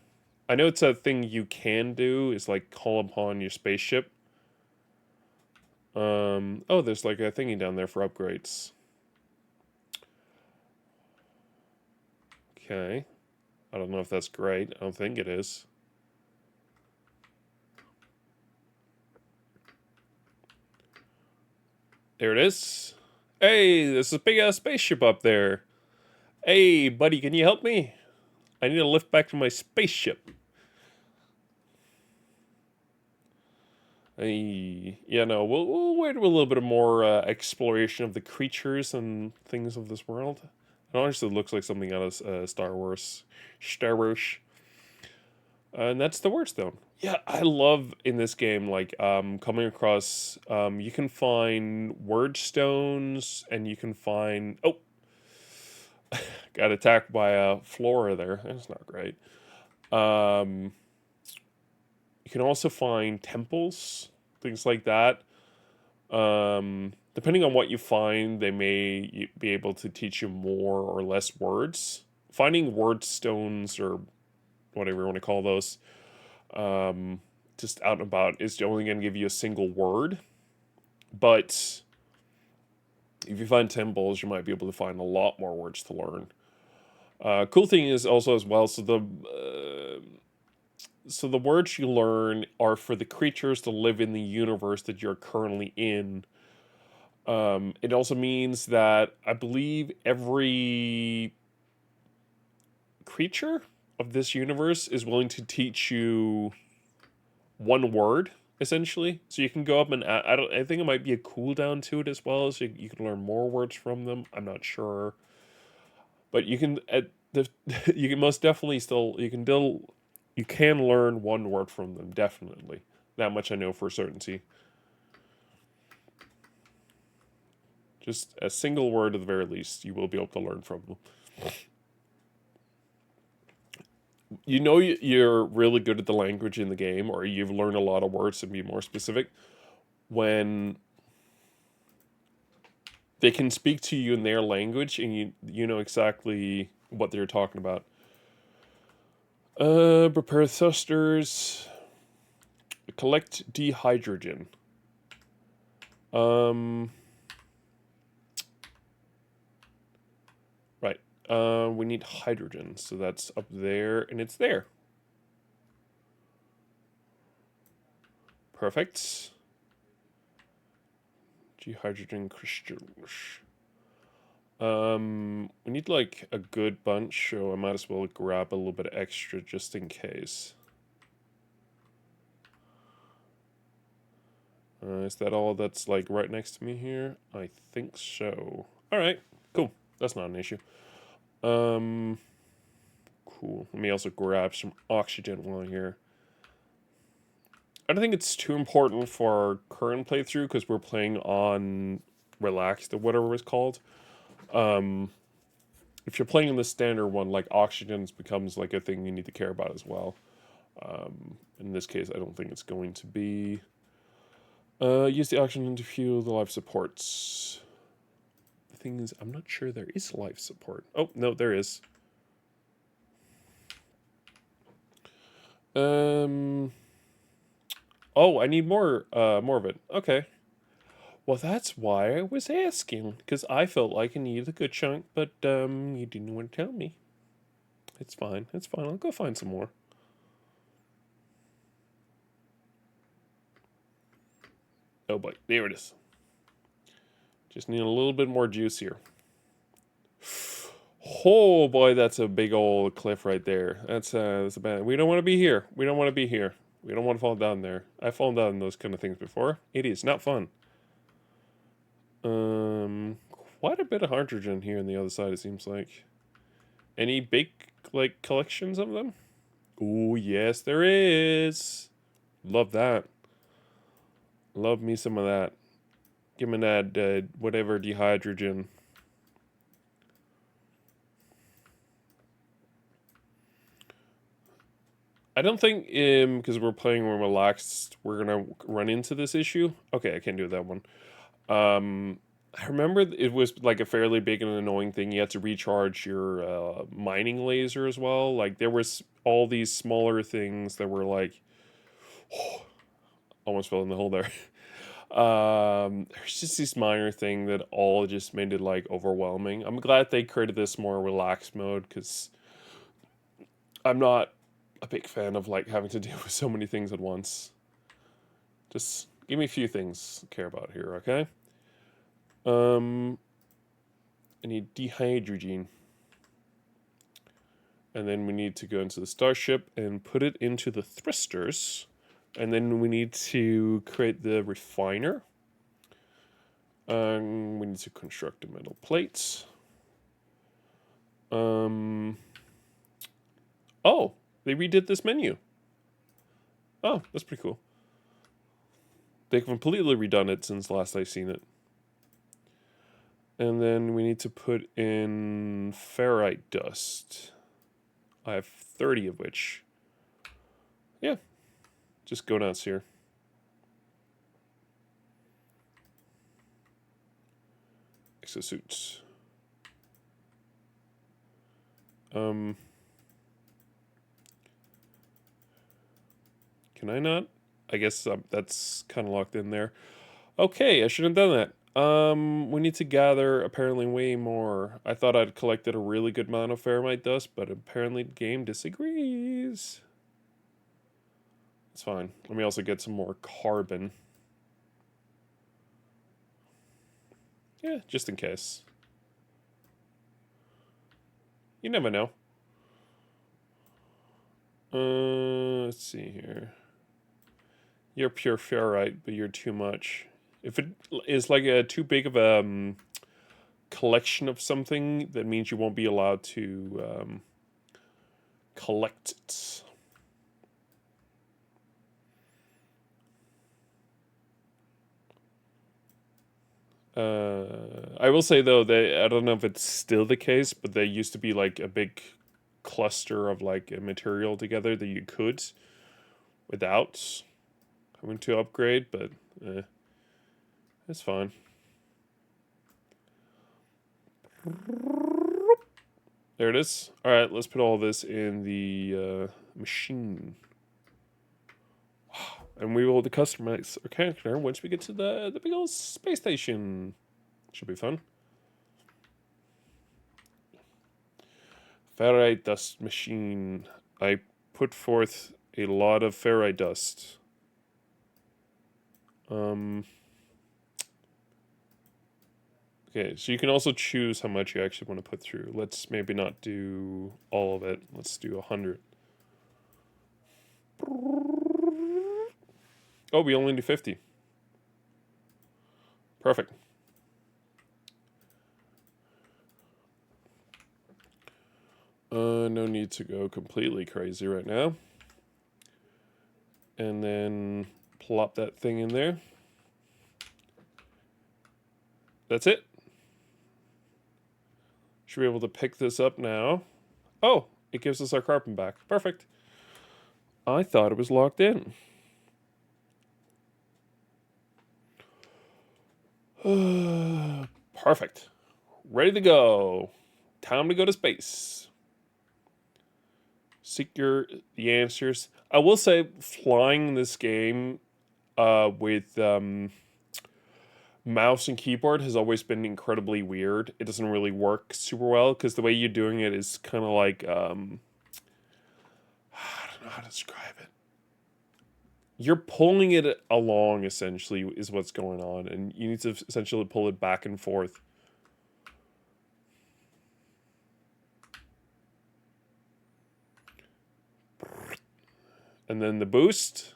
I know it's a thing you can do, is like call upon your spaceship. Oh, there's like a thingy down there for upgrades. Okay. I don't know if that's great. I don't think it is. There it is. Hey, there's a big ass spaceship up there. Hey, buddy, can you help me? I need to lift back to my spaceship. Yeah, no, we'll wait a little bit more exploration of the creatures and things of this world. It honestly looks like something out of Star Wars. Star Wars. And that's the word stone. Yeah, I love in this game like coming across you can find word stones and you can find oh got attacked by a flora there. That's not great. Um you can also find temples, things like that. Depending on what you find, they may be able to teach you more or less words. Finding word stones or whatever you want to call those, um, just out and about is only going to give you a single word. But if you find temples, you might be able to find a lot more words to learn. Cool thing is also as well. So the words you learn are for the creatures to live in the universe that you're currently in. It also means that I believe every creature of this universe is willing to teach you one word essentially. So you can go up and I think it might be a cooldown to it as well, so you can learn more words from them. I'm not sure, but you can at the you can most definitely you can learn one word from them definitely. That much I know for certainty. Just a single word at the very least, you will be able to learn from them. You know you're really good at the language in the game, or you've learned a lot of words to be more specific, when they can speak to you in their language and you know exactly what they're talking about. Prepare thrusters. Collect dehydrogen. Um, right. We need hydrogen, so that's up there, and it's there. Perfect. Dehydrogen crystals. We need like a good bunch, so I might as well grab a little bit extra just in case. Is that all that's like right next to me here? I think so. All right, cool. That's not an issue. Cool. Let me also grab some oxygen while I'm here. I don't think it's too important for our current playthrough because we're playing on relaxed or whatever it's called. Um, if you're playing in the standard one, like oxygen becomes like a thing you need to care about as well. In this case, I don't think it's going to be. Use the oxygen to fuel the life supports. The thing is, I'm not sure there is life support. Oh, no, there is. Um. Oh, I need more of it. Okay. Well, that's why I was asking, because I felt like I needed a good chunk, but you didn't want to tell me. It's fine. It's fine. I'll go find some more. Oh boy, there it is. Just need a little bit more juice here. Oh boy, that's a big old cliff right there. That's a bad. We don't want to be here. We don't want to be here. We don't want to fall down there. I've fallen down those kind of things before. It is not fun. Um, quite a bit of hydrogen here on the other side. It seems like. Any big like collections of them? Oh yes, there is. Love that. Love me some of that. Give me that whatever dehydrogen. I don't think because we're playing when relaxed, we're gonna run into this issue. Okay, I can't do that one. I remember it was like a fairly big and annoying thing. You had to recharge your mining laser as well. Like there was all these smaller things that were like, almost fell in the hole there. There's just this minor thing that all just made it like overwhelming. I'm glad they created this more relaxed mode because I'm not a big fan of like having to deal with so many things at once. Just give me a few things to care about here, okay? Um, I need dehydrogen. And then we need to go into the starship and put it into the thrusters. And then we need to create the refiner. We need to construct the metal plates. Oh, they redid this menu. Oh, that's pretty cool. They've completely redone it since last I seen it. And then we need to put in ferrite dust. I have 30 of which. Yeah, just go nuts here. Exosuits. Can I not? I guess that's kind of locked in there. Okay, I shouldn't have done that. We need to gather apparently way more. I thought I'd collected a really good amount of ferrite dust, but apparently the game disagrees. It's fine. Let me also get some more carbon. Yeah, just in case. You never know. Let's see here. You're pure ferrite, but you're too much. If it is like a too big of a collection of something, that means you won't be allowed to collect it. I will say though, I don't know if it's still the case, but there used to be like a big cluster of like a material together that you could without having to upgrade, but it's fine. There it is. All right, let's put all this in the machine. And we will customize our character once we get to the big old space station. Should be fun. Ferrite dust machine. I put forth a lot of ferrite dust. Okay, so you can also choose how much you actually want to put through. Let's maybe not do all of it. Let's do 100. Oh, we only do 50. Perfect. No need to go completely crazy right now. And then plop that thing in there. That's it. Should be able to pick this up now. Oh, it gives us our carbon back. Perfect. I thought it was locked in. Perfect. Ready to go. Time to go to space. Seek the answers. I will say, flying this game with mouse and keyboard has always been incredibly weird. It doesn't really work super well because the way you're doing it is kind of like I don't know how to describe it. You're pulling it along essentially is what's going on, and you need to essentially pull it back and forth. And then the boost.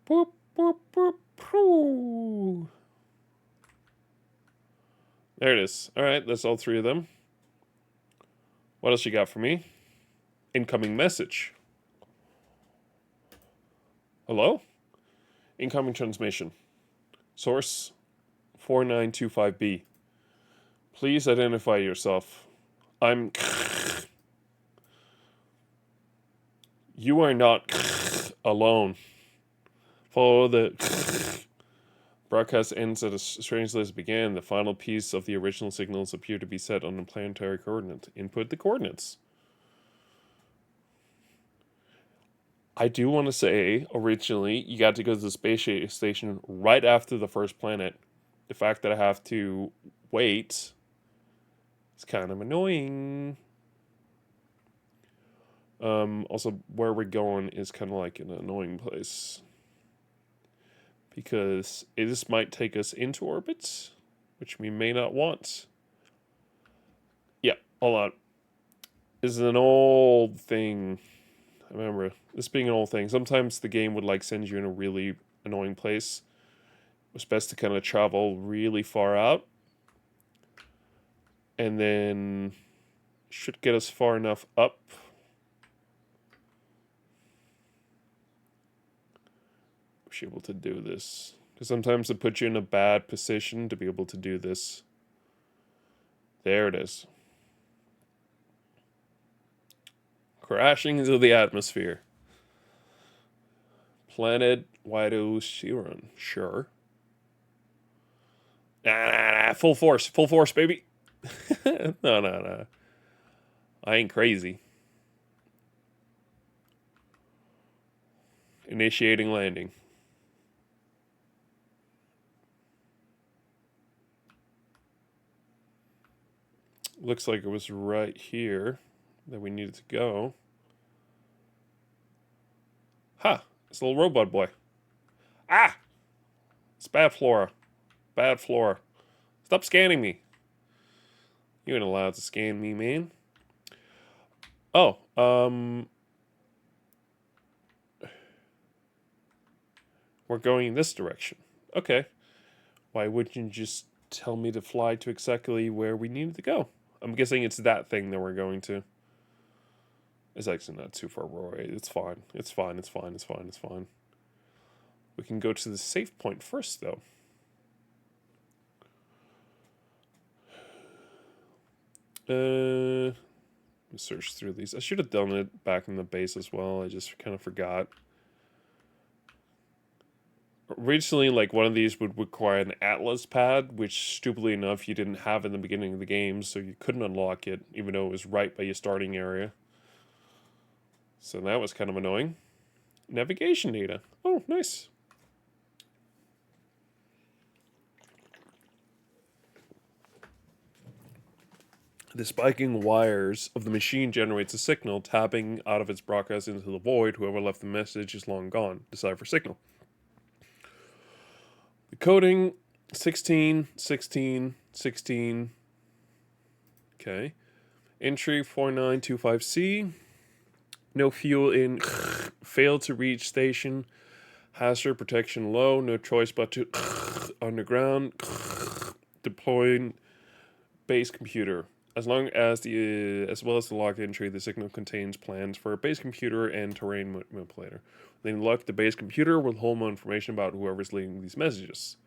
Boop, boop, boop, poo. There it is. All right, that's all three of them. What else you got for me? Incoming message. Hello? Incoming transmission. Source 4925B. Please identify yourself. I'm... You are not alone. Follow the... Broadcast ends at a strangely as it began. The final piece of the original signals appear to be set on a planetary coordinate. Input the coordinates. I do want to say, originally, you got to go to the space station right after the first planet. The fact that I have to wait is kind of annoying. Also, where we're going is kind of like an annoying place. Because this might take us into orbit, which we may not want. Yeah, hold on. This is an old thing. I remember this being an old thing. Sometimes the game would like send you in a really annoying place. It was best to kind of travel really far out. And then should get us far enough up. be able to do this. Because sometimes it puts you in a bad position to be able to do this. There it is. Crashing into the atmosphere. Planet Wido Chiron. Sure. Nah, full force. Full force, baby. No. I ain't crazy. Initiating landing. Looks like it was right here that we needed to go. Ha! Huh, it's a little robot boy. Ah! It's bad Flora. Bad Flora. Stop scanning me. You ain't allowed to scan me, man. Oh, we're going in this direction. Okay. Why wouldn't you just tell me to fly to exactly where we needed to go? I'm guessing it's that thing that we're going to. It's actually not too far away. It's fine. It's fine. It's fine. It's fine. It's fine. We can go to the safe point first, though. Let me search through these. I should have done it back in the base as well. I just kind of forgot. Originally, like, one of these would require an Atlas pad, which, stupidly enough, you didn't have in the beginning of the game, so you couldn't unlock it, even though it was right by your starting area. So that was kind of annoying. Navigation data. Oh, nice. The spiking wires of the machine generates a signal, tapping out of its broadcast into the void. Whoever left the message is long gone. Decipher signal. The coding 16, 16, 16. Okay. Entry 4925C. No fuel in. Failed to reach station. Hazard protection low. No choice but to underground. Deploying base computer. As well as the locked entry, the signal contains plans for a base computer and terrain manipulator. Then lock the base computer will hold more information about whoever's leaving these messages.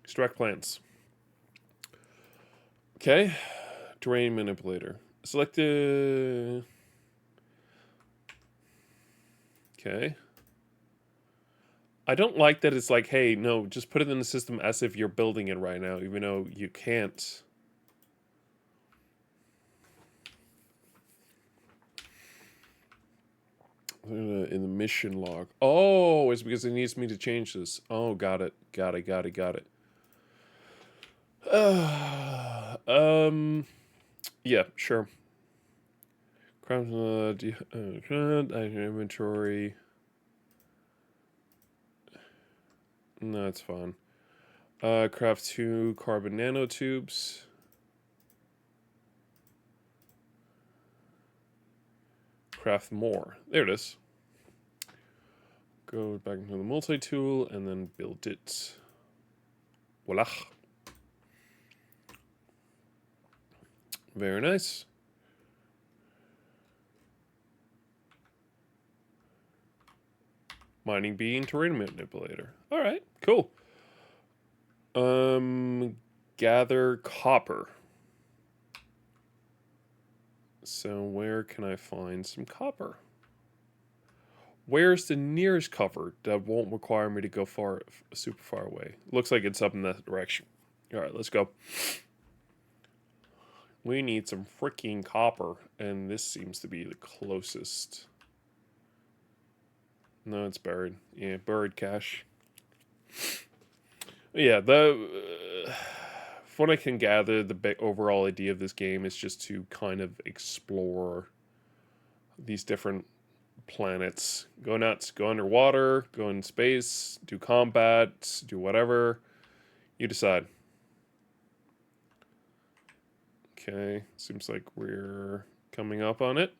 Extract plans. Okay. Terrain manipulator. Select the... Okay. I don't like that it's like, hey, no, just put it in the system as if you're building it right now, even though you can't. In the mission log. Oh, it's because it needs me to change this. Oh, got it. Yeah, sure. Inventory. No, it's fine. Craft 2 carbon nanotubes. Craft more. There it is. Go back into the multi-tool and then build it. Voila. Very nice. Mining bean, terrain manipulator. All right, cool. Gather copper. So where can I find some copper? Where's the nearest cover that won't require me to go super far away? Looks like it's up in that direction. All right, let's go. We need some freaking copper, and this seems to be the closest. No, it's buried. Yeah, buried cache. Yeah, from what I can gather, the overall idea of this game is just to kind of explore these different planets. Go nuts, go underwater, go in space, do combat, do whatever. You decide. Okay, seems like we're coming up on it.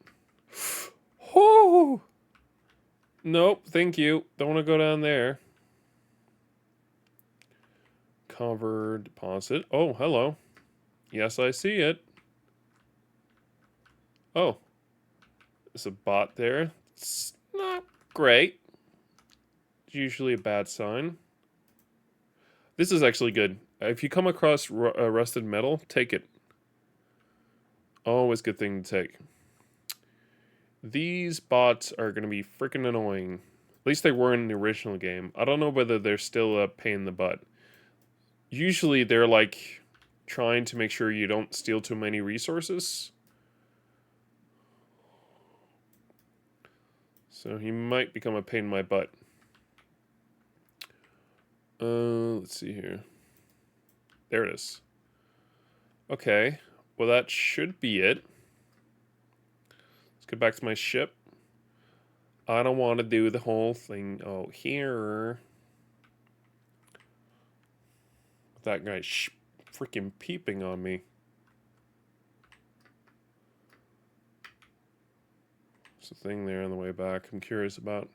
Oh! Nope, thank you. Don't want to go down there. Cover deposit. Oh, hello. Yes, I see it. Oh. There's a bot there. It's not great. It's usually a bad sign. This is actually good. If you come across rusted metal, take it. Always good thing to take. These bots are going to be freaking annoying. At least they were in the original game. I don't know whether they're still a pain in the butt. Usually they're like trying to make sure you don't steal too many resources. So he might become a pain in my butt. Let's see here. There it is. Okay. Well, that should be it. Let's get back to my ship. I don't want to do the whole thing out here. That guy freaking peeping on me. There's a thing there on the way back I'm curious about.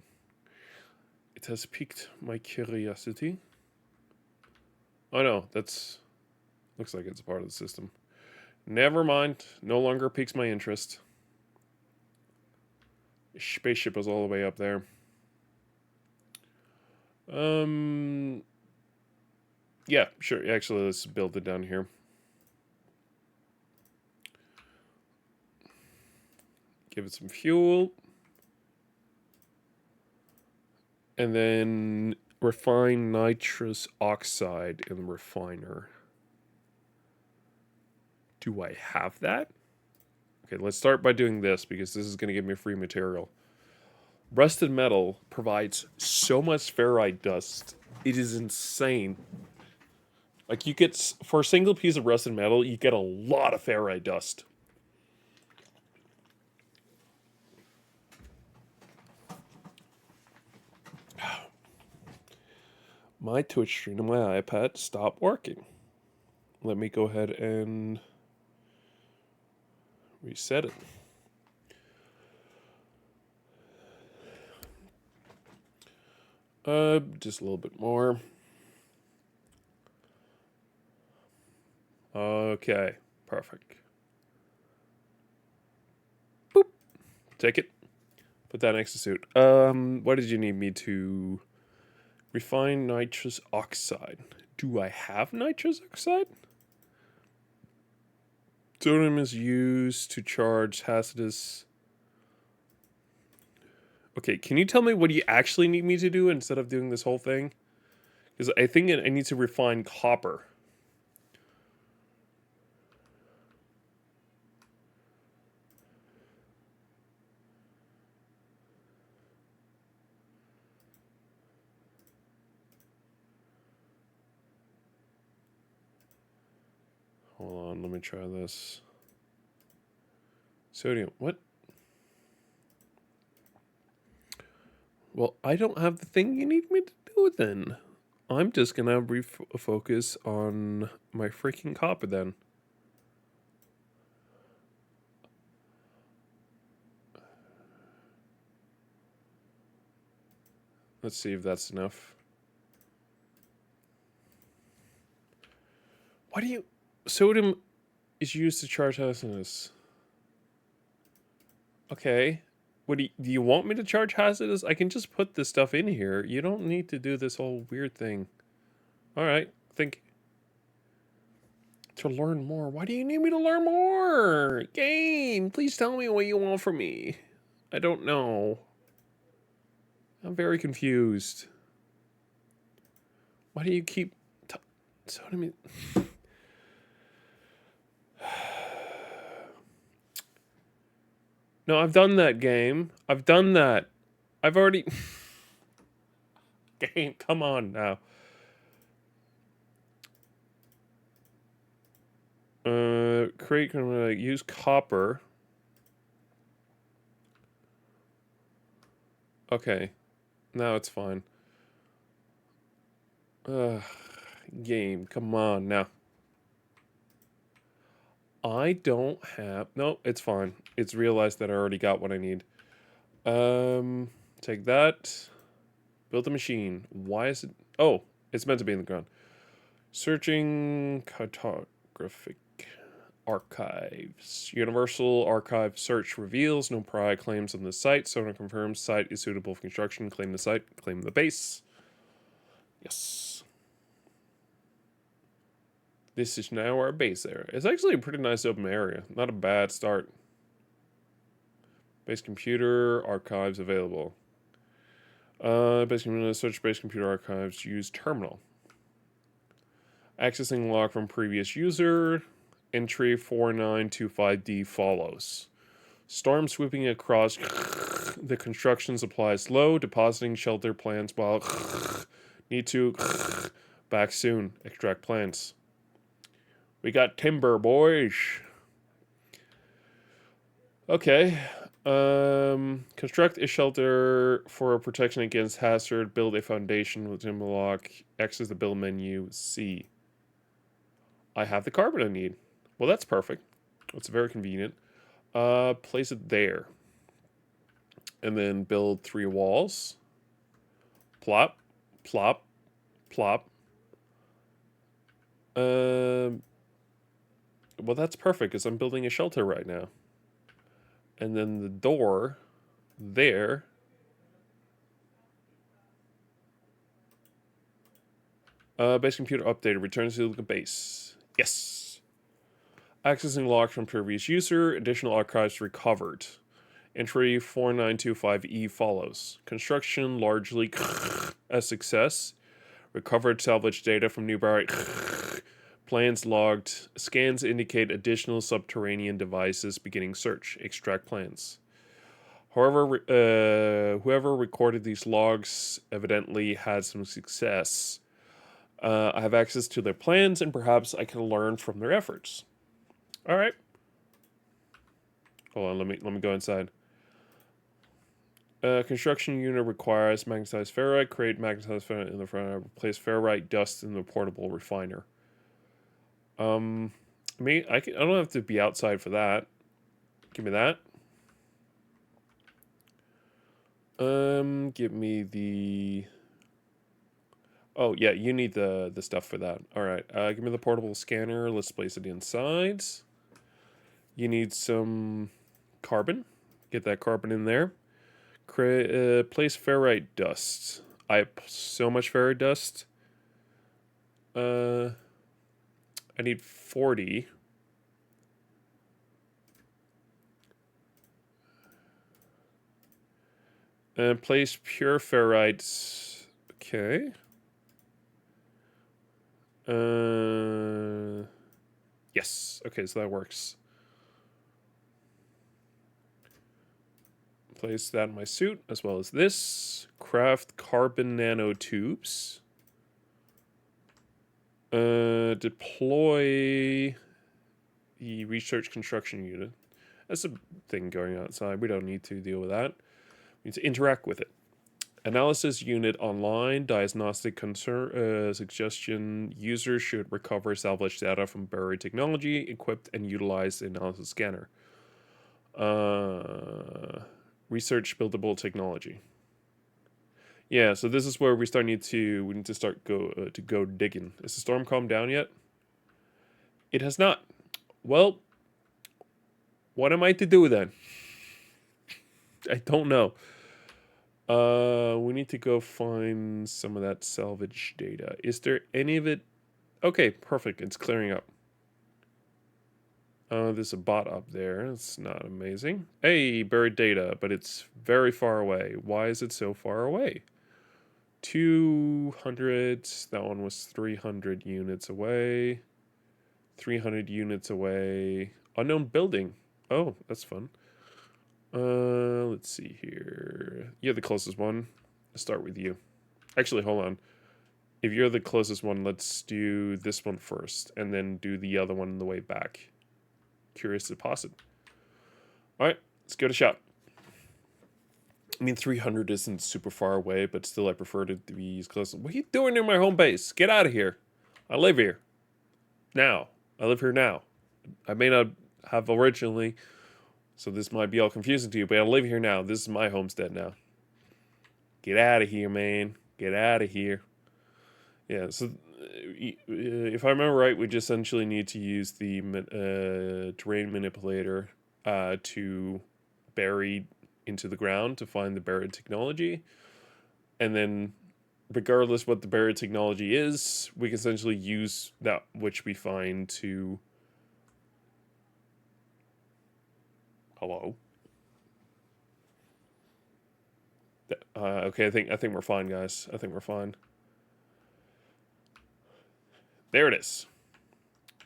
It has piqued my curiosity. Oh no, that's... looks like it's a part of the system. Never mind. No longer piques my interest. Spaceship is all the way up there. Yeah, sure. Actually, let's build it down here. Give it some fuel. And then refine nitrous oxide in the refiner. Do I have that? Okay, let's start by doing this because this is going to give me free material. Rusted metal provides so much ferrite dust. It is insane. Like, you get, for a single piece of rusted metal, you get a lot of ferrite dust. My Twitch stream and my iPad stopped working. Let me go ahead and reset it. Just a little bit more. Okay, perfect. Boop. Take it. Put that next to suit. What did you need me to refine nitrous oxide? Do I have nitrous oxide? Sodium is used to charge hazardous. Okay, can you tell me what you actually need me to do instead of doing this whole thing? Because I think I need to refine copper. Hold on, let me try this. Sodium, what? Well, I don't have the thing you need me to do then. I'm just gonna refocus on my freaking copper then. Let's see if that's enough. Why do you... Sodium is used to charge hazardous. Okay. What do you want me to charge hazardous? I can just put this stuff in here. You don't need to do this whole weird thing. Alright, think... To learn more. Why do you need me to learn more? Game, please tell me what you want from me. I don't know. I'm very confused. Why do you keep... Sodium... No, I've done that game. I've done that. I've already... Game, come on now. Create, use copper. Okay. Now it's fine. Game, come on now. I don't have... No, it's fine. It's realized that I already got what I need. Take that. Build a machine. Why is it... Oh, it's meant to be in the ground. Searching cartographic archives. Universal Archive search reveals no prior claims on the site. Sonar confirms site is suitable for construction. Claim the site. Claim the base. Yes. This is now our base area. It's actually a pretty nice open area. Not a bad start. Base computer archives available. Base computer, search base computer archives. Use terminal. Accessing log from previous user. Entry 4925D follows. Storm sweeping across the construction supply slow. Depositing shelter plans while need to back soon. Extract plants. We got timber, boys. Okay. Construct a shelter for protection against hazard. Build a foundation with timber block. Access the build menu. C. I have the carbon I need. Well, that's perfect. It's very convenient. Place it there. And then build 3 walls. Plop, plop, plop. Well, that's perfect because I'm building a shelter right now. And then the door there. Base computer updated. Returns to the base. Yes. Accessing logs from previous user. Additional archives recovered. Entry 4925E follows. Construction largely a success. Recovered salvage data from nearby plans logged. Scans indicate additional subterranean devices beginning search. Extract plans. However, whoever recorded these logs evidently had some success. I have access to their plans, and perhaps I can learn from their efforts. All right. Hold on. Let me go inside. Construction unit requires magnetized ferrite. Create magnetized ferrite in the front. Replace ferrite dust in the portable refiner. I don't have to be outside for that. Give me that. Give me the. Oh yeah, you need the stuff for that. All right. Give me the portable scanner. Let's place it inside. You need some carbon. Get that carbon in there. Place ferrite dust. I have so much ferrite dust. I need 40. And place pure ferrite. Okay. Yes. Okay, so that works. Place that in my suit, as well as this. Craft carbon nanotubes. Deploy the research construction unit. That's a thing going outside. We don't need to deal with that. We need to interact with it. Analysis unit online. Diagnostic suggestion. Users should recover salvage data from buried technology, equipped and utilize the analysis scanner. Research buildable technology. Yeah, so this is where we need to start go digging. Is the storm calmed down yet? It has not. Well, what am I to do then? I don't know. We need to go find some of that salvage data. Is there any of it? Okay, perfect. It's clearing up. There's a bot up there. It's not amazing. Hey, buried data, but it's very far away. Why is it so far away? 200. That one was 300 units away. 300 units away. Unknown building. Oh, that's fun. Let's see here. You're the closest one. Let's start with you. Actually, hold on. If you're the closest one, let's do this one first, and then do the other one on the way back. Curious deposit. All right, let's go to shop. I mean, 300 isn't super far away, but still, I prefer to be as close. What are you doing in my home base? Get out of here. I live here. Now. I live here now. I may not have originally, so this might be all confusing to you, but I live here now. This is my homestead now. Get out of here, man. Get out of here. Yeah, so if I remember right, we just essentially need to use the terrain manipulator to bury into the ground to find the buried technology, and then regardless what the barrier technology is, we can essentially use that which we find to... Hello? Okay, I think we're fine, guys. I think we're fine. There it is.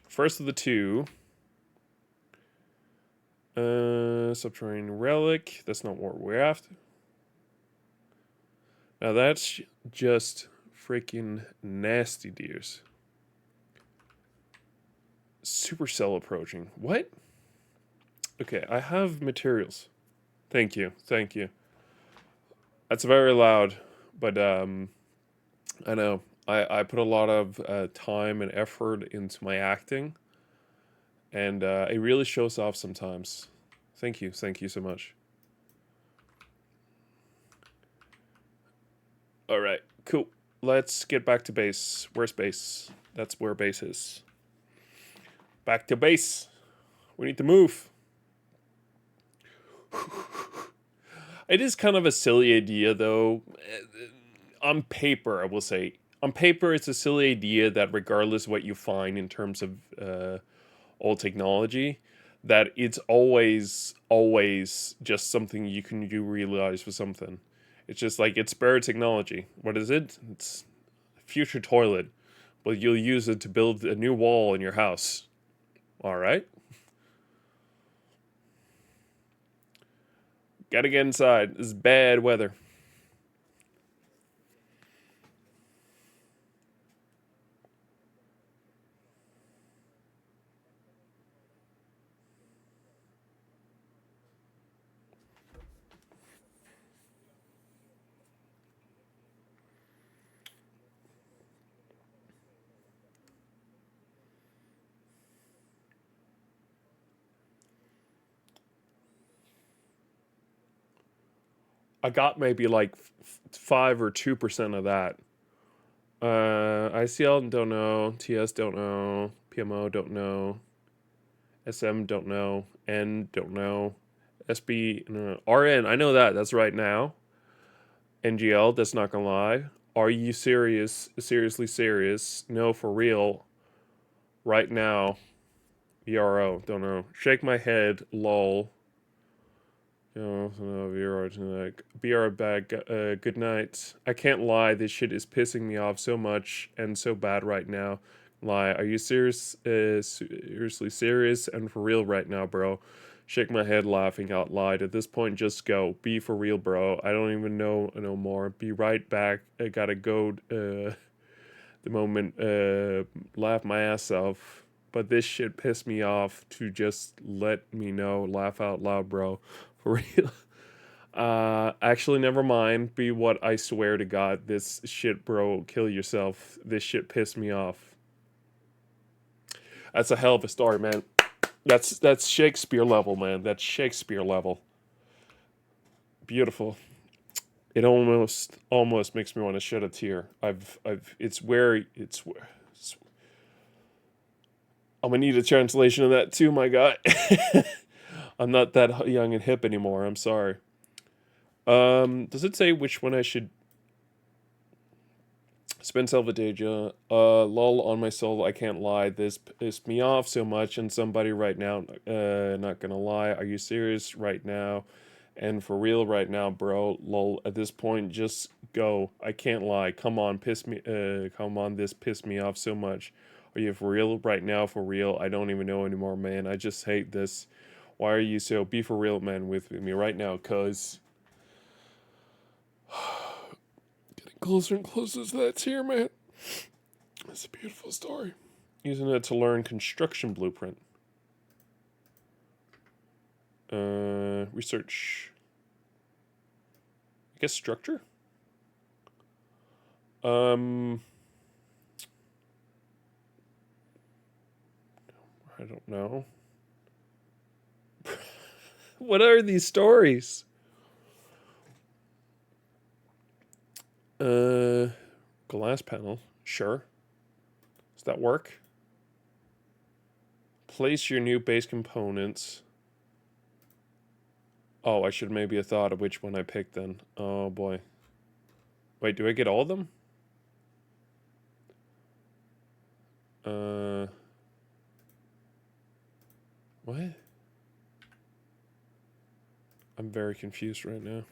First of the two. Subterranean relic. That's not what we're after. Now that's just freaking nasty, dears. Supercell approaching. What? Okay, I have materials. Thank you. Thank you. That's very loud, but I know. I put a lot of time and effort into my acting, and it really shows off sometimes. Thank you. Thank you so much. All right, cool. Let's get back to base. Where's base? That's where base is. Back to base. We need to move. It is kind of a silly idea, though. On paper, I will say. On paper, it's a silly idea that regardless what you find in terms of old technology, that it's always just something you can do realize with something. It's just like, it's spare technology. What is it? It's future toilet. Well, you'll use it to build a new wall in your house. All right. Gotta get inside. This is bad weather. I got maybe like 5 or 2% of that. ICL don't know. TS don't know. PMO don't know. SM don't know. N don't know. SB no. RN I know that. That's right now. NGL that's not gonna lie. Are you serious? Seriously serious? No, for real. Right now. ERO don't know. Shake my head. Lol. Be right back. Good night. I can't lie. This shit is pissing me off so much and so bad right now. Lie. Are you serious? Seriously serious and for real right now, bro? Shake my head, laughing out loud. At this point, just go. Be for real, bro. I don't even know no more. Be right back. I gotta go. The moment. Laugh my ass off. But this shit pissed me off to just let me know. Laugh out loud, bro. For real. Actually, never mind. Be what I swear to God. This shit, bro. Kill yourself. This shit pissed me off. That's a hell of a story, man. That's Shakespeare level, man. That's Shakespeare level. Beautiful. It almost makes me want to shed a tear. It's where it's. I'm gonna need a translation of that too, my guy. I'm not that young and hip anymore. I'm sorry. Does it say which one I should spend Salvadeja? Lol on my soul, I can't lie. This pissed me off so much, and somebody right now, not gonna lie. Are you serious right now? And for real right now, bro. Lol. At this point, just go. I can't lie. Come on, come on. This pissed me off so much. Are you for real right now? For real? I don't even know anymore, man. I just hate this. Why are you so? Be for real, man, with me right now, cuz. Getting closer and closer to that tear, man. It's a beautiful story. Using it to learn construction blueprint. Research. I guess structure? I don't know. What are these stories? Glass panel. Sure. Does that work? Place your new base components. Oh, I should maybe have thought of which one I picked then. Oh boy. Wait, do I get all of them? What? I'm very confused right now.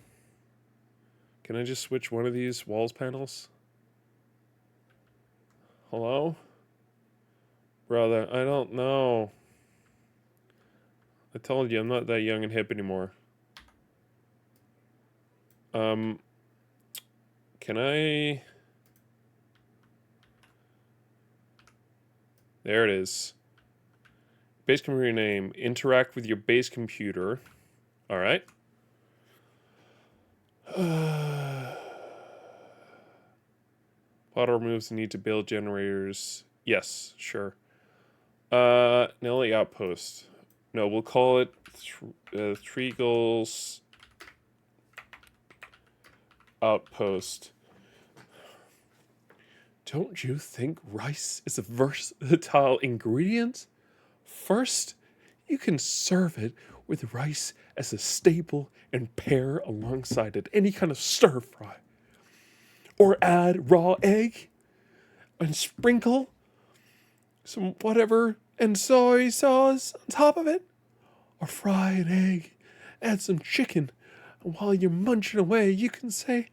Can I just switch one of these walls panels? Hello? Brother, I don't know. I told you I'm not that young and hip anymore. Can I... There it is. Base computer name. Interact with your base computer. Alright. Auto removes the need to build generators. Yes, sure. Nelly Outpost. No, we'll call it Treagle's Outpost. Don't you think rice is a versatile ingredient? First, you can serve it with rice as a staple and pair alongside it any kind of stir fry. Or add raw egg and sprinkle some whatever and soy sauce on top of it. Or fry an egg, add some chicken, and while you're munching away, you can say,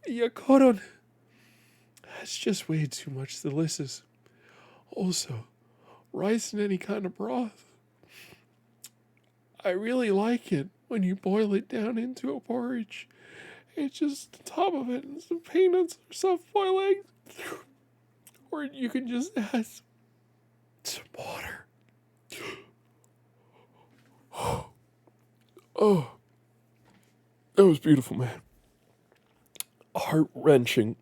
Yakoron. That's just way too much delicious. Also, rice in any kind of broth. I really like it when you boil it down into a porridge. It's just the top of it and some peanuts or soft boiled eggs. Or you can just add some water. Oh, that was beautiful, man. Heart-wrenching.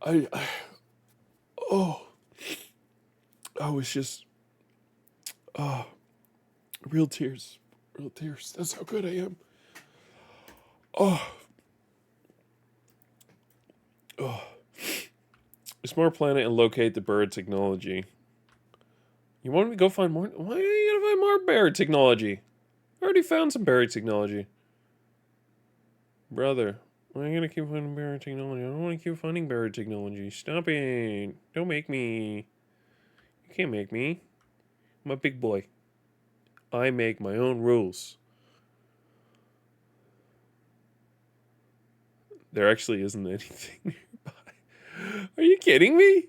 I was just, real tears. Real tears. That's how good I am. Explore planet and locate the bird technology. You want me to go find more? Why are you gonna find more bird technology? I already found some bird technology. Brother, why are you gonna keep finding bird technology? I don't want to keep finding bird technology. Stop it. Don't make me. You can't make me. I'm a big boy. I make my own rules. There actually isn't anything nearby. Are you kidding me?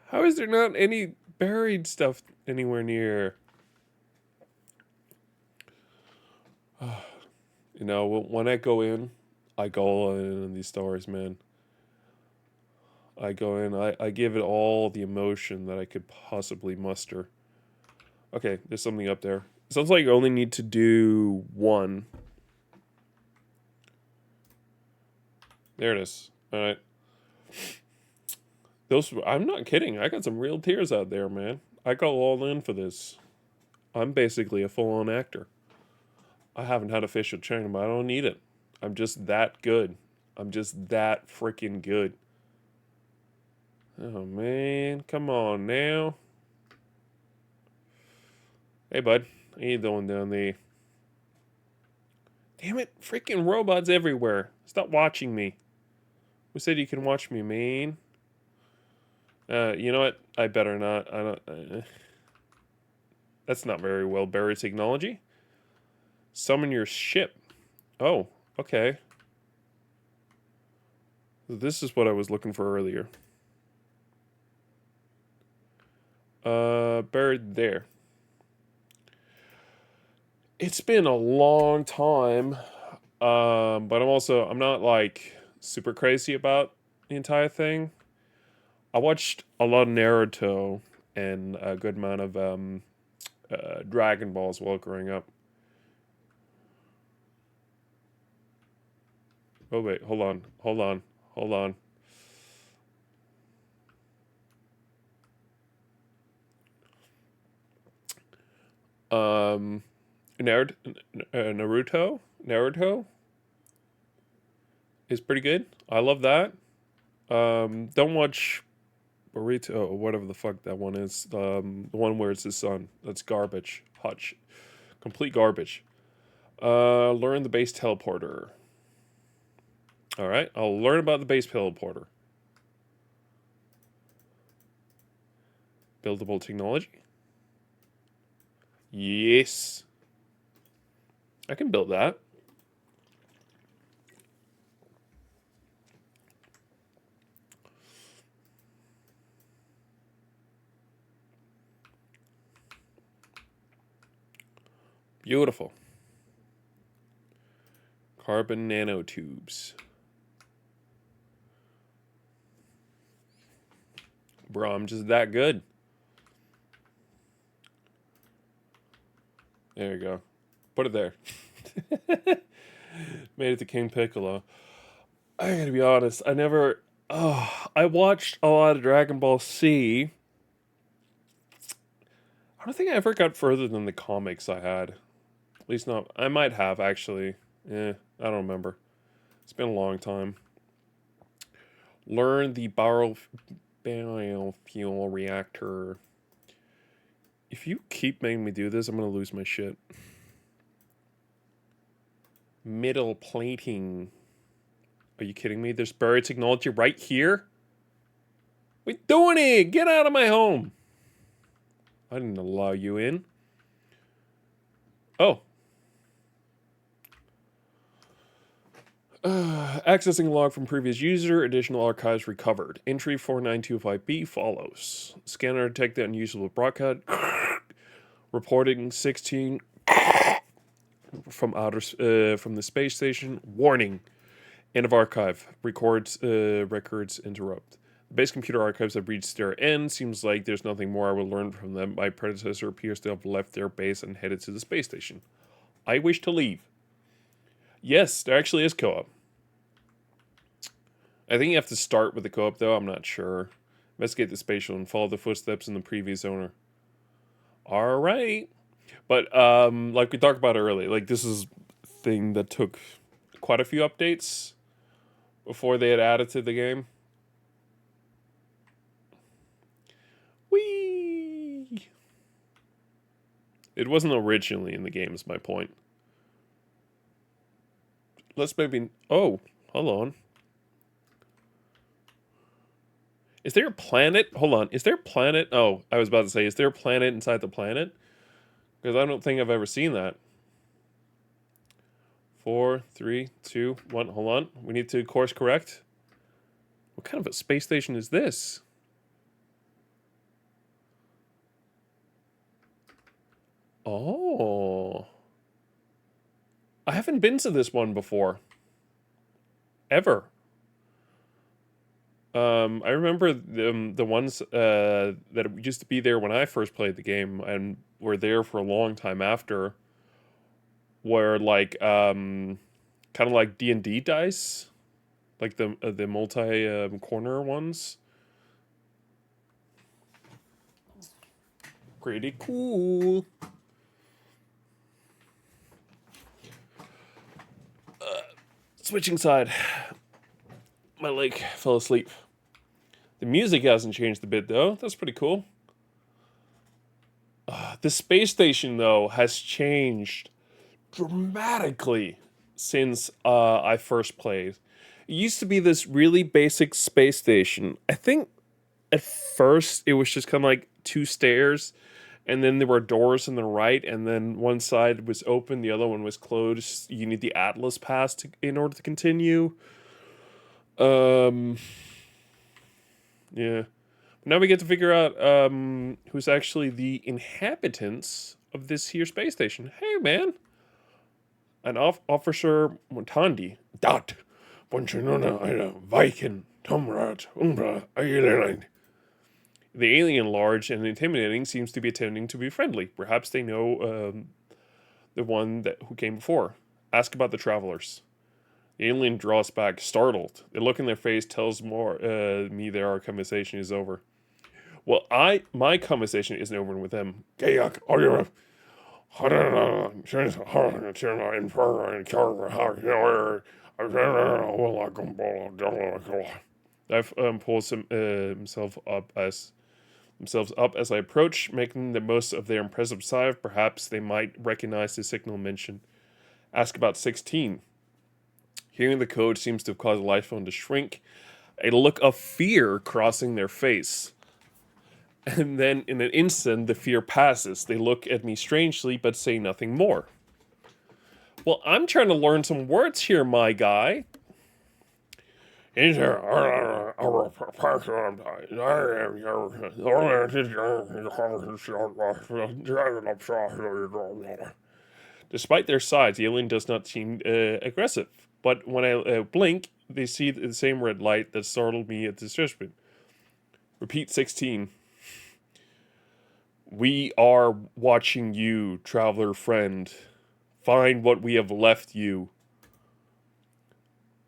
How is there not any buried stuff anywhere near? You know, when I go in, I go all in on these stores, man. I go in, I give it all the emotion that I could possibly muster. Okay, there's something up there. It sounds like you only need to do one. There it is. Alright. I'm not kidding. I got some real tears out there, man. I go all in for this. I'm basically a full-on actor. I haven't had official training, but I don't need it. I'm just that good. I'm just that freaking good. Oh, man. Come on now. Hey, bud. How you doing down there? Damn it. Freaking robots everywhere. Stop watching me. Who said you can watch me, man? You know what? I better not. I don't... that's not very well buried technology. Summon your ship. Oh, okay. This is what I was looking for earlier. Buried there. It's been a long time. But I'm not like super crazy about the entire thing. I watched a lot of Naruto and a good amount of Dragon Ball as well growing up. Oh wait, hold on. Um, Naruto is pretty good. I love that. Don't watch Burrito or whatever the fuck that one is. The one where it's his son. That's garbage. Complete garbage. Learn the base teleporter. All right, I'll learn about the base teleporter. Buildable technology. Yes. I can build that. Beautiful. Carbon nanotubes. Bro, I'm just that good. There you go. Put it there. Made it to King Piccolo. I gotta be honest, I never. Oh, I watched a lot of Dragon Ball C. I don't think I ever got further than the comics I had. At least not. I might have, actually. I don't remember. It's been a long time. Learn the biofuel reactor. If you keep making me do this, I'm gonna lose my shit. Middle plating. Are you kidding me? There's buried technology right here? We're doing it! Get out of my home! I didn't allow you in. Oh. Accessing log from previous user. Additional archives recovered. Entry 4925B follows. Scanner detected unusable broadcast. Reporting 16 from the space station. Warning. End of archive. Records interrupt. The base computer archives have reached their end. Seems like there's nothing more I will learn from them. My predecessor appears to have left their base and headed to the space station. I wish to leave. Yes, there actually is co-op. I think you have to start with the co-op, though. I'm not sure. Investigate the spatial and follow the footsteps in the previous owner. All right. But like we talked about earlier, like this is a thing that took quite a few updates before they had added to the game. Whee! It wasn't originally in the game, is my point. Let's maybe... Oh, hold on. Is there a planet? Hold on. Is there a planet? Oh, I was about to say, is there a planet inside the planet? Because I don't think I've ever seen that. 4, 3, 2, 1. Hold on. We need to course correct. What kind of a space station is this? Oh. I haven't been to this one before. Ever. I remember the ones that used to be there when I first played the game and were there for a long time after. Were like kind of like D&D dice, like the multi corner ones. Pretty cool. Switching side. My leg fell asleep. The music hasn't changed a bit though. That's pretty cool. The space station though has changed dramatically since I first played. It used to be this really basic space station. I think at first it was just kind of like two stairs, and then there were doors on the right, and then one side was open, the other one was closed. You need the Atlas pass in order to continue. Yeah. Now we get to figure out who's actually the inhabitants of this here space station. Hey, man. An Officer Montandi. Dat. Bonchinona eine Viking. Tomrat. Umbra. Eilein. The alien, large and intimidating, seems to be attempting to be friendly. Perhaps they know the one who came before. Ask about the travelers. The alien draws back, startled. The look in their face tells me that our conversation is over. Well, my conversation isn't over with them. Gayak, I've pulls themselves up as I approach, making the most of their impressive size. Perhaps they might recognize the signal mentioned. Ask about 16. Hearing the code seems to have caused the life phone to shrink, a look of fear crossing their face. And then in an instant, the fear passes. They look at me strangely, but say nothing more. Well, I'm trying to learn some words here, my guy. Despite their size, the alien does not seem aggressive. But when I blink, they see the same red light that startled me at this judgment. Repeat 16. We are watching you, traveler friend. Find what we have left you.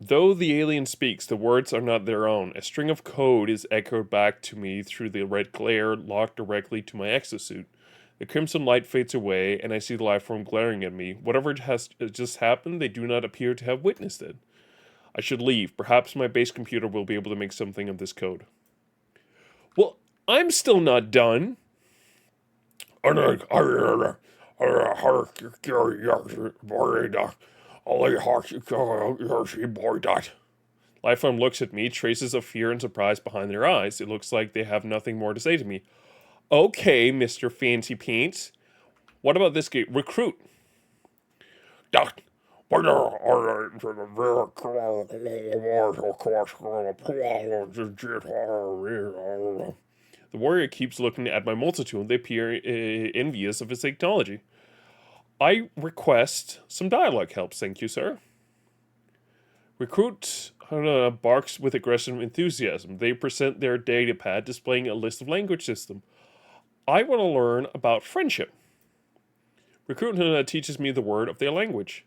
Though the alien speaks, the words are not their own. A string of code is echoed back to me through the red glare locked directly to my exosuit. The crimson light fades away, and I see the life form glaring at me. Whatever has just happened, they do not appear to have witnessed it. I should leave. Perhaps my base computer will be able to make something of this code. Well, I'm still not done. Lifeform looks at me, traces of fear and surprise behind their eyes. It looks like they have nothing more to say to me. Okay, Mr. Fancy Pants. What about this game? Recruit. The warrior keeps looking at my multitude. They appear envious of his technology. I request some dialogue help, thank you, sir. Recruit barks with aggressive enthusiasm. They present their datapad displaying a list of language system. I want to learn about friendship. Recruit teaches me the word of their language.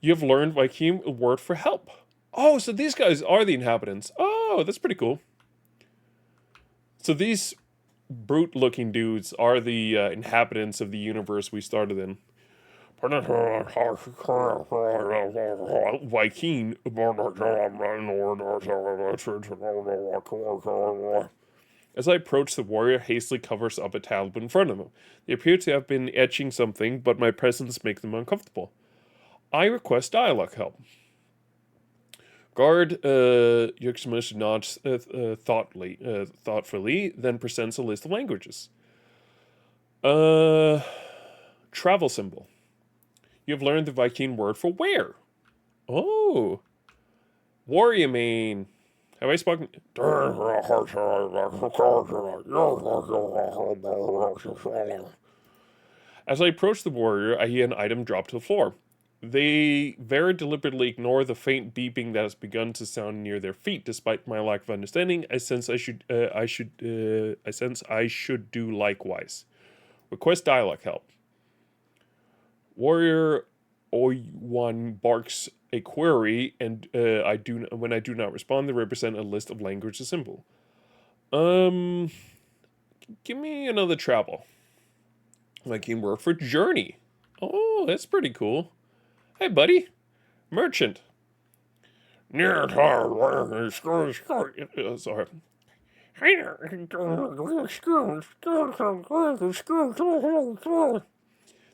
You have learned Viking a word for help. Oh, so these guys are the inhabitants. Oh, that's pretty cool. So these brute-looking dudes are the inhabitants of the universe we started in. Viking. As I approach, the warrior hastily covers up a tablet in front of him. They appear to have been etching something, but my presence makes them uncomfortable. I request dialogue help. Guard Yuximish nods thoughtfully, then presents a list of languages. Travel symbol. You have learned the Viking word for where. Oh. Warrior main. Have I spoken? As I approach the warrior, I hear an item drop to the floor. They very deliberately ignore the faint beeping that has begun to sound near their feet. Despite my lack of understanding, I sense I should do likewise. Request dialogue help. Warrior Oy1 barks a query, and when I do not respond, they represent a list of language and symbol. Give me another travel. Viking word for journey. Oh, that's pretty cool. Hey, buddy. Merchant. Sorry.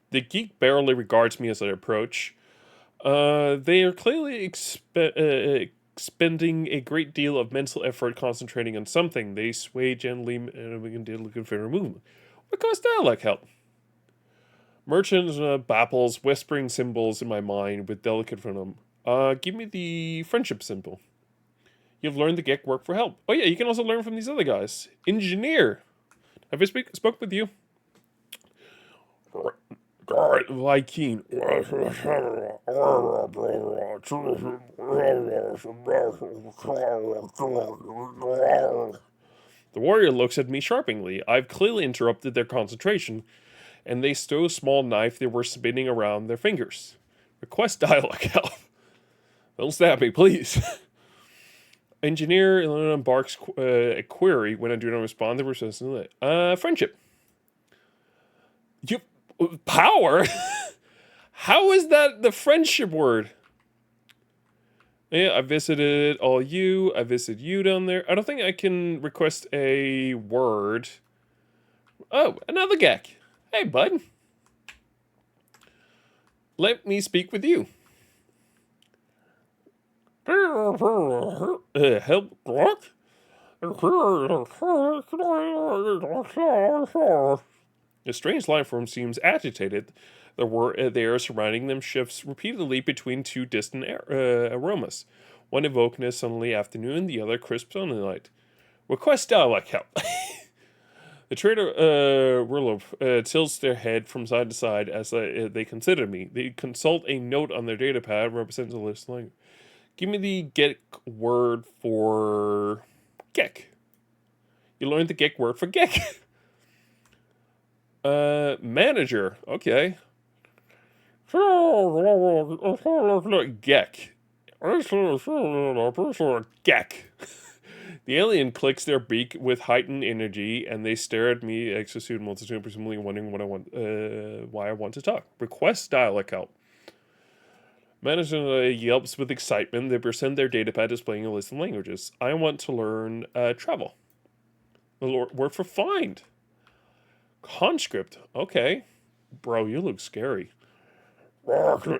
The geek barely regards me as I approach. They are clearly expending a great deal of mental effort concentrating on something. They sway gently and we can looking for a movement. Request dialogue help. Merchant babbles, whispering symbols in my mind with delicate phoneme. Give me the friendship symbol. You've learned the Gek work for help. Oh yeah, you can also learn from these other guys. Engineer. Have I spoke with you? Viking. The warrior looks at me sharply. I've clearly interrupted their concentration, and they stole a small knife they were spinning around their fingers. Request dialogue help. Don't stab me, please. Engineer embarks a query. When I do not respond, the response friendship. You power? How is that the friendship word? Yeah, I visited all you. I visited you down there. I don't think I can request a word. Oh, another Gek. Hey, bud. Let me speak with you. Help, what? A strange life form seems agitated. The air surrounding them shifts repeatedly between two distant aromas. One evokiness suddenly afternoon, the other crisp sunlight. Request dialect help. The trader, Rurlov, tilts their head from side to side as they consider me. They consult a note on their data pad representing the list language. Give me the Gek word for Gek. You learned the Gek word for Gek. Manager. Okay. Gek. Gek. The alien clicks their beak with heightened energy, and they stare at me, exosuit multitude, presumably wondering what I want, why I want to talk. Request dialect help. Manager yelps with excitement. They present their datapad displaying a list of languages. I want to learn travel. The word for find. Conscript. Okay. Bro, you look scary. Viking.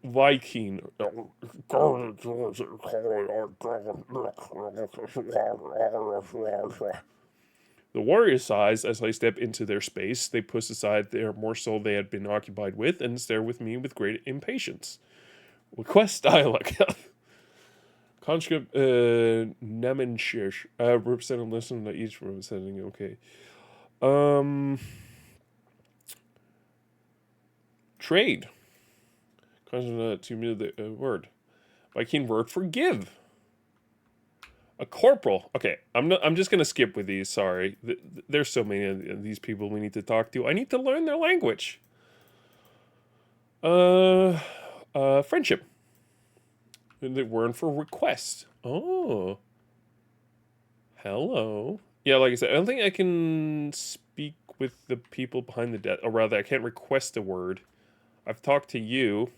Viking. The warrior sighs as I step into their space. They push aside their morsel they had been occupied with and stare with me with great impatience. Request dialect. Conscript Nemenshish. Representing listen to each representing. Okay. Trade. Constant 2 minute word. Viking word for give. A corporal. Okay, I'm just gonna skip with these. Sorry, there's so many of these people we need to talk to. I need to learn their language. Friendship. The word for request. Oh, hello. Yeah, like I said, I don't think I can speak with the people behind the desk. Or rather, I can't request a word. I've talked to you.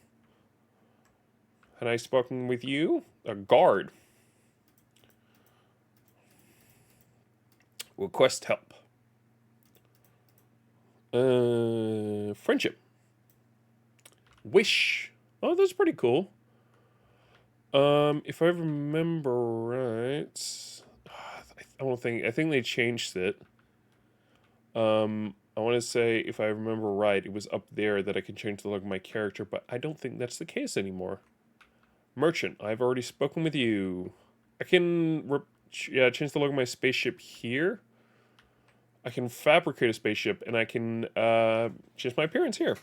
Had I spoken with you? A guard. Request help. Friendship. Wish. Oh, that's pretty cool. If I remember right, I think they changed it. I want to say if I remember right, it was up there that I can change the look of my character, but I don't think that's the case anymore. Merchant, I've already spoken with you. I can change the look of my spaceship here. I can fabricate a spaceship, and I can change my appearance here.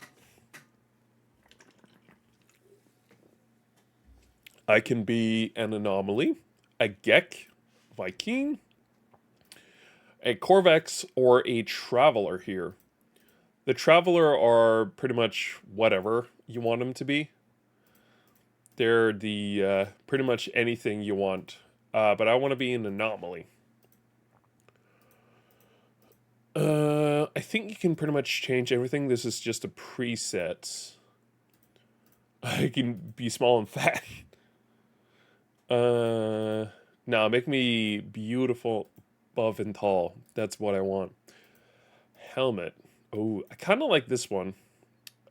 I can be an anomaly, a Gek, Viking, a Corvex, or a Traveler here. The Traveler are pretty much whatever you want them to be. They're the pretty much anything you want, but I want to be an anomaly. I think you can pretty much change everything. This is just a preset. I can be small and fat. No, make me beautiful, buff, and tall. That's what I want. Helmet. Oh, I kind of like this one.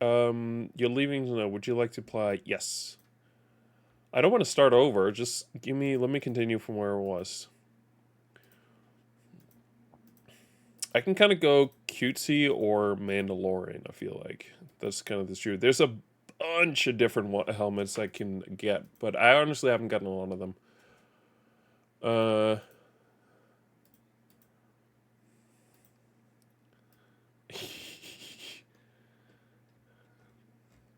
You're leaving. Would you like to apply? Yes. I don't want to start over. Just let me continue from where it was. I can kind of go cutesy or Mandalorian, I feel like. That's kind of the truth. There's a bunch of different helmets I can get, but I honestly haven't gotten a lot of them.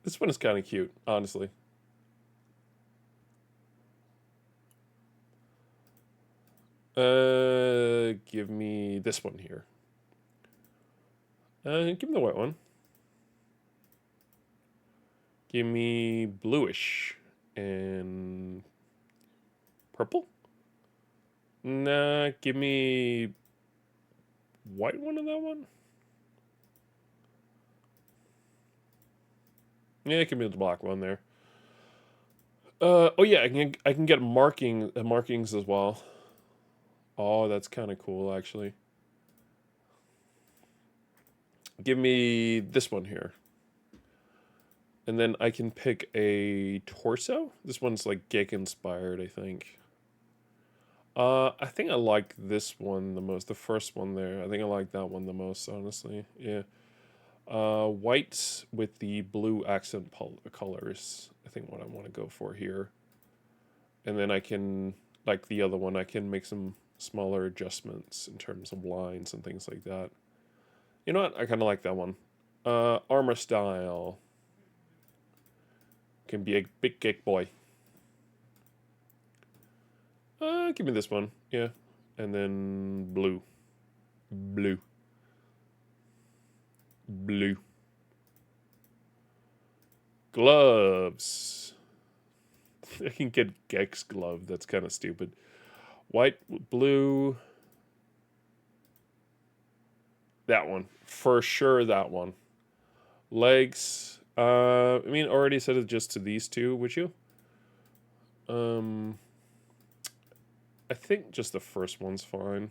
This one is kind of cute, honestly. Give me this one here. Give me the white one. Give me bluish and purple. Nah, give me white one on that one. Yeah, give me the black one there. Oh yeah, I can get markings as well. Oh, that's kind of cool actually. Give me this one here. And then I can pick a torso. This one's like Geek inspired, I think. I think I like this one the most. The first one there. I think I like that one the most, honestly. Yeah. White with the blue accent colors. I think what I want to go for here. And then I can, like the other one, I can make some smaller adjustments in terms of lines and things like that. You know what? I kind of like that one. Armor style. Can be a big geek boy. Give me this one. Yeah. And then blue. Blue. Blue. Gloves. I can get Gex glove. That's kind of stupid. White, blue. That one. For sure, that one. Legs. I mean, already said it just to these two, would you? I think just the first one's fine.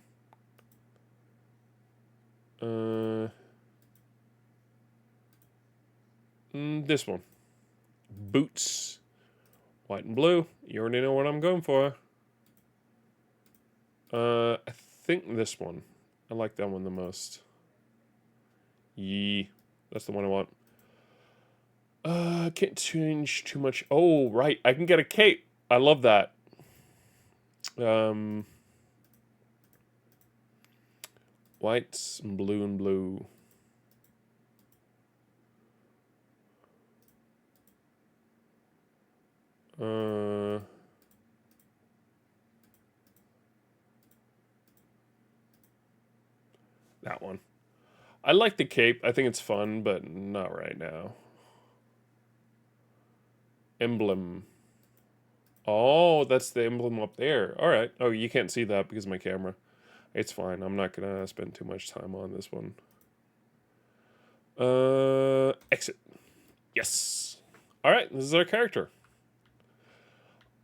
This one. Boots. White and blue. You already know what I'm going for. I think this one. I like that one the most. Yee. That's the one I want. Can't change too much. Oh, right. I can get a cape. I love that. White and blue and blue. That one. I like the cape. I think it's fun, but not right now. Emblem. Oh, that's the emblem up there. All right. Oh, you can't see that because of my camera. It's fine. I'm not gonna spend too much time on this one. Exit. Yes. All right. This is our character.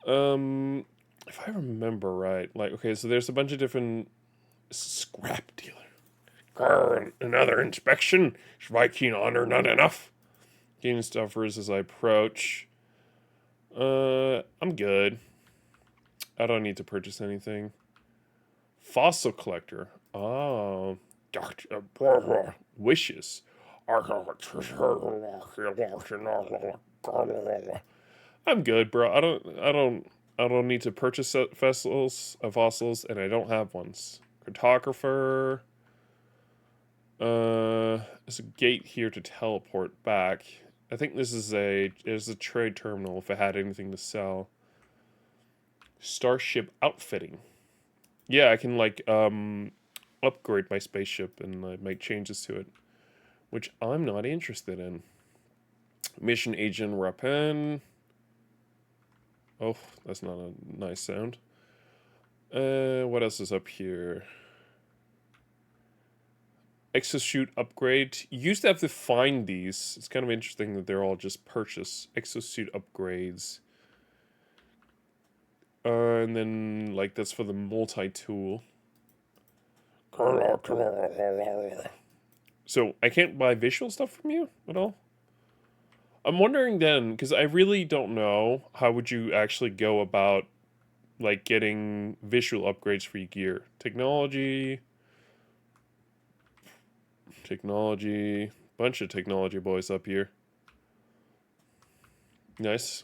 If I remember right, like, okay, so there's a bunch of different scrap dealer. Grr, another inspection. Viking honor not enough. Gaining stuffers as I approach. I'm good. I don't need to purchase anything. Fossil collector. Oh, wishes. I'm good, bro. I don't need to purchase fossils, and I don't have ones. Cartographer. There's a gate here to teleport back. I think this is a trade terminal if I had anything to sell. Starship outfitting. Yeah, I can like upgrade my spaceship and make changes to it, which I'm not interested in. Mission Agent Rapin. Oh, that's not a nice sound. What else is up here? Exosuit upgrade. You used to have to find these. It's kind of interesting that they're all just purchase. Exosuit upgrades. And then, like, that's for the multi-tool. So, I can't buy visual stuff from you at all? I'm wondering then, because I really don't know, how would you actually go about, like, getting visual upgrades for your gear? Technology... Bunch of technology boys up here. Nice.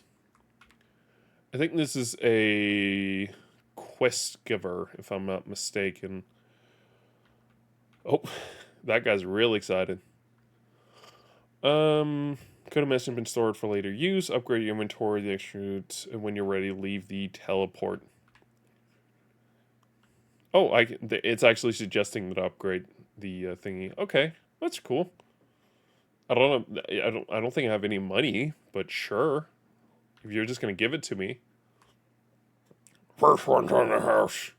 I think this is a quest giver, if I'm not mistaken. Oh, that guy's real excited. Code of message been stored for later use. Upgrade your inventory, the extra when you're ready, leave the teleport. Oh, it's actually suggesting that I upgrade the thingy. Okay, that's cool. I don't know. I don't think I have any money, but sure. If you're just gonna give it to me. First one's on the house.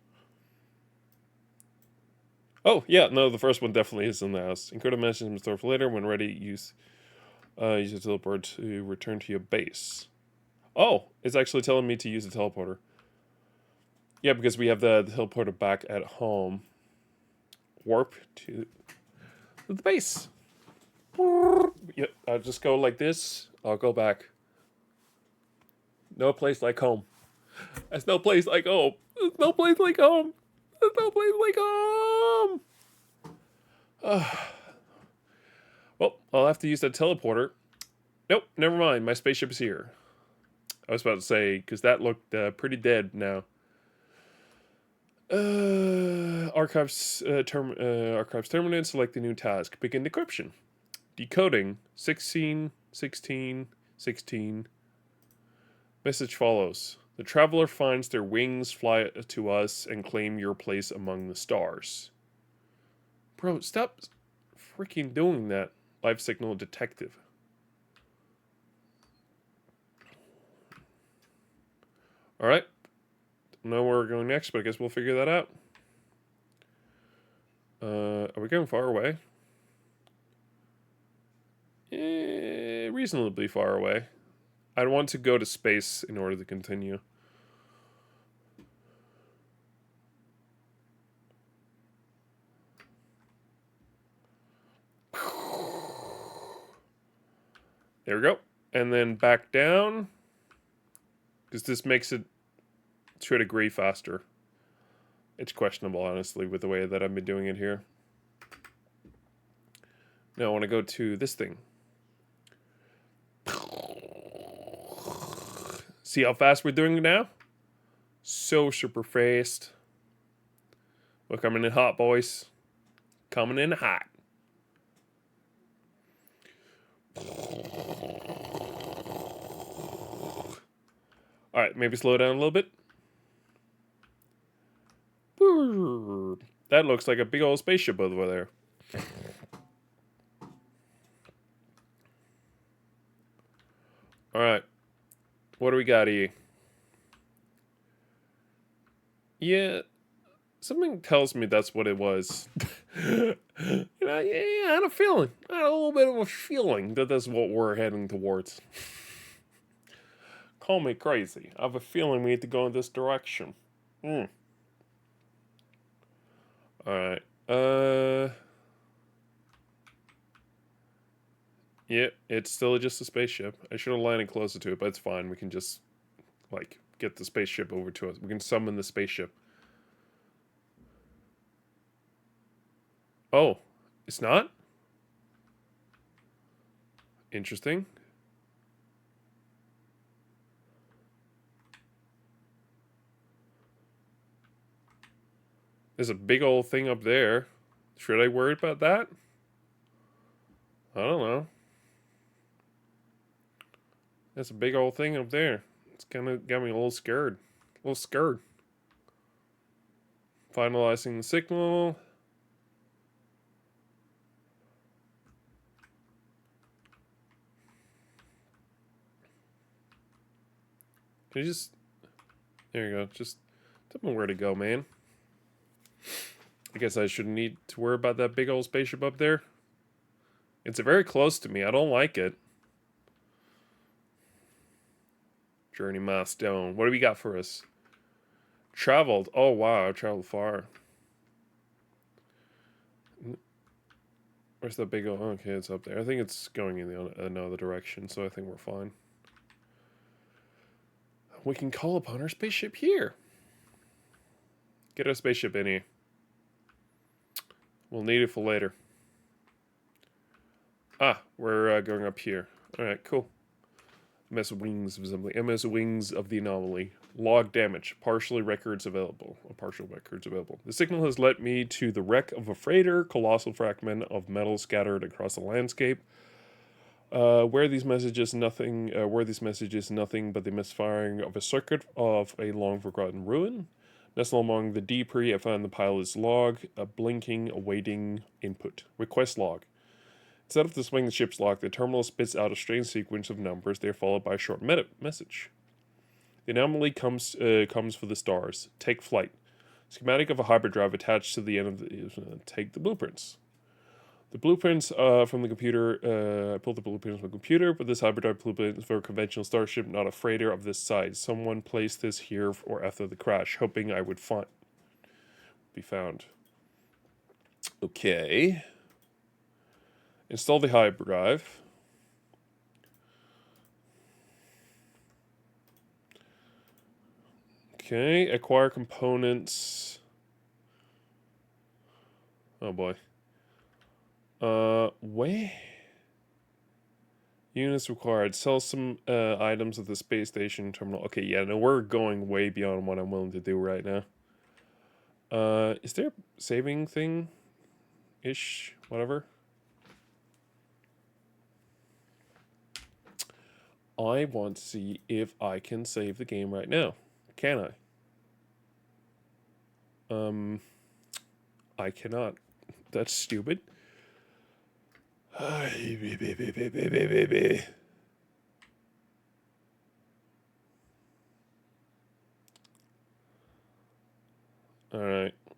Oh yeah, no, the first one definitely is in the house. Encode message in store for later. When ready, use the teleport to return to your base. Oh, it's actually telling me to use the teleporter. Yeah, because we have the teleporter back at home. Warp to the base. Yep, I'll just go like this. I'll go back. No place like home. There's no place like home. There's no place like home. There's no place like home. Well, I'll have to use that teleporter. Nope, never mind. My spaceship is here. I was about to say, because that looked pretty dead now. Archives terminated. Select the new task. Begin decryption. Decoding 16, 16, 16. Message follows. The traveler finds their wings fly to us and claim your place among the stars. Bro, stop freaking doing that. Life signal detective. Alright. Don't know where we're going next, but I guess we'll figure that out. Are we going far away? Reasonably far away. I'd want to go to space in order to continue. There we go. And then back down. Because this makes it try to agree faster. It's questionable, honestly, with the way that I've been doing it here. Now I want to go to this thing. See how fast we're doing it now? So super fast. We're coming in hot, boys. Coming in hot. Alright, maybe slow down a little bit. That looks like a big old spaceship over there. Alright. What do we got here? Yeah, something tells me that's what it was. Yeah, I had a feeling. I had a little bit of a feeling that that's what we're heading towards. Call me crazy. I have a feeling we need to go in this direction. Alright. Yeah, it's still just a spaceship. I should have landed closer to it, but it's fine. We can just, like, get the spaceship over to us. We can summon the spaceship. Oh, it's not? Interesting. There's a big old thing up there. Should I worry about that? I don't know. There's a big old thing up there. It's kind of got me a little scared. A little scared. Finalizing the signal. Can you just... There you go. Just tell me where to go, man. I guess I shouldn't need to worry about that big old spaceship up there. It's very close to me. I don't like it. Journey milestone. What do we got for us? Traveled. Oh, wow. I traveled far. Where's that big old... Okay, it's up there. I think it's going in another direction, so I think we're fine. We can call upon our spaceship here. Get our spaceship in here. We'll need it for later. Ah, we're going up here. Alright, cool. MS Wings of Assembly. MS Wings of the Anomaly. Log damage. Partial records available. The signal has led me to the wreck of a freighter. Colossal fragment of metal scattered across the landscape. Where these messages nothing but the misfiring of a circuit of a long forgotten ruin. Nestled among the debris, I found the pilot's log, a blinking, awaiting input. Request log. Instead of displaying the ship's log, the terminal spits out a strange sequence of numbers. They are followed by a short message. The anomaly comes for the stars. Take flight. Schematic of a hyperdrive attached to the end of the... take the blueprints. The blueprints from the computer... I pulled the blueprints from the computer, but this hyperdrive blueprint is for a conventional starship, not a freighter of this size. Someone placed this here or after the crash, hoping I would be found. Okay. Install the hyperdrive. Okay, acquire components. Oh boy. Where? Units required. Sell some items at the space station terminal. Okay, yeah, no, we're going way beyond what I'm willing to do right now. Is there a saving thing? Ish, whatever. I want to see if I can save the game right now. Can I? I cannot. That's stupid. Alright.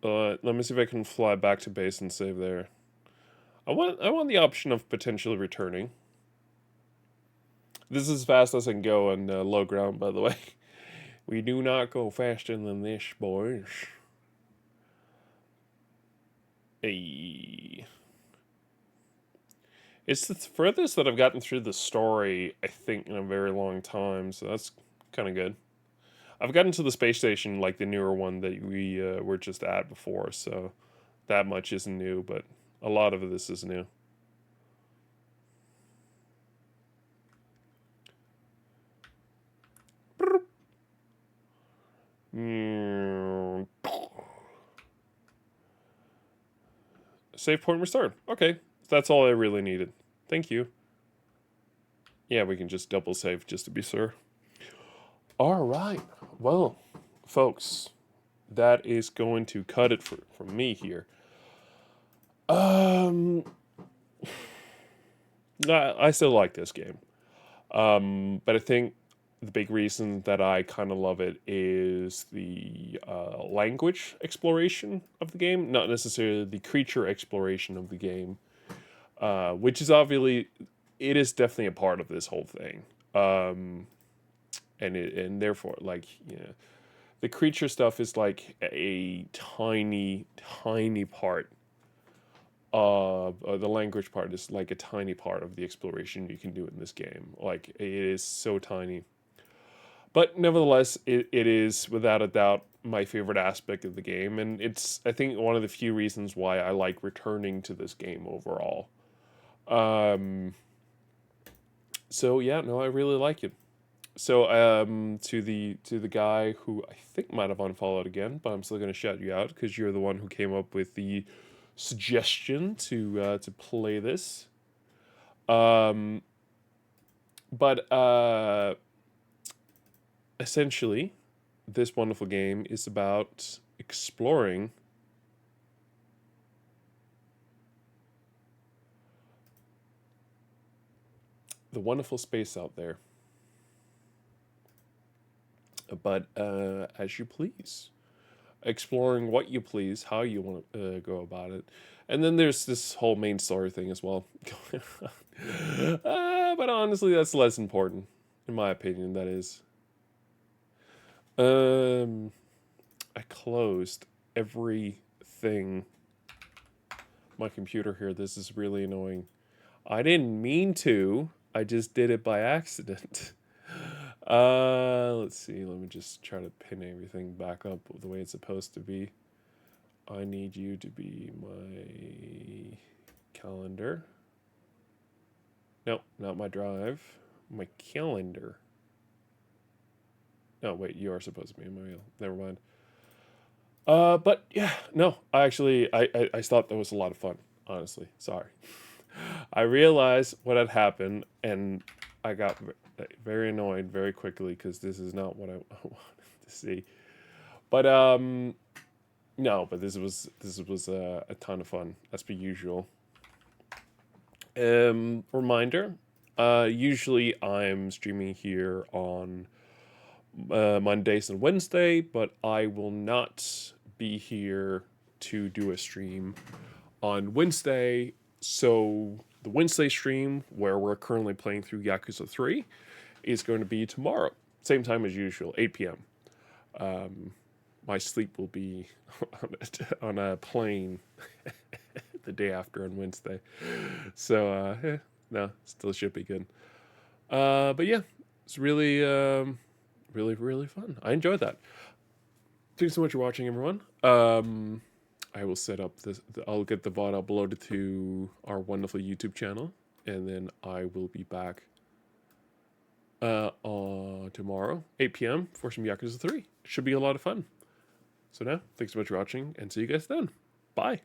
Let me see if I can fly back to base and save there. I want the option of potentially returning. This is as fast as I can go on low ground, by the way. We do not go faster than this, boys. Hey. It's the furthest that I've gotten through the story, I think, in a very long time, so that's kind of good. I've gotten to the space station, like the newer one that we were just at before, so that much isn't new, but a lot of this is new. Save point restored. Okay, that's all I really needed. Thank you. Yeah, we can just double save just to be sure. All right. Well, folks, that is going to cut it for me here. I still like this game. But I think the big reason that I kind of love it is the language exploration of the game, not necessarily the creature exploration of the game, which is obviously, it is definitely a part of this whole thing. And therefore, like, you know, the creature stuff is like a tiny, tiny part of the language part is like a tiny part of the exploration you can do in this game. Like, it is so tiny. But nevertheless, it is without a doubt my favorite aspect of the game, and it's, I think, one of the few reasons why I like returning to this game overall. So yeah, no, I really like it. So to the guy who I think might have unfollowed again, but I'm still gonna shout you out because you're the one who came up with the suggestion to play this. Um, but essentially, this wonderful game is about exploring the wonderful space out there. But as you please, exploring what you please, how you want to go about it, and then there's this whole main story thing as well. But honestly, that's less important, in my opinion. That is. Um, I closed everything. My computer here. This is really annoying. I didn't mean to. I just did it by accident. Let's see. Let me just try to pin everything back up the way it's supposed to be. I need you to be my calendar. No, not my drive. My calendar. No, wait, you are supposed to be my mail. Never mind. But yeah, no, I thought that was a lot of fun, honestly. Sorry. I realized what had happened, and I got very annoyed very quickly because this is not what I wanted to see. But no, but this was a ton of fun as per usual. Reminder. Usually I'm streaming here on Mondays and Wednesday, but I will not be here to do a stream on Wednesday. So the Wednesday stream, where we're currently playing through Yakuza 3, is going to be tomorrow, same time as usual, 8 p.m. My sleep will be on a plane the day after on Wednesday. So, no, still should be good. But yeah, it's really, really, really fun. I enjoyed that. Thanks so much for watching, everyone. I will set up this. I'll get the VOD uploaded to our wonderful YouTube channel, and then I will be back tomorrow, 8 p.m. for some Yakuza 3. It should be a lot of fun. So now, thanks so much for watching, and see you guys then. Bye.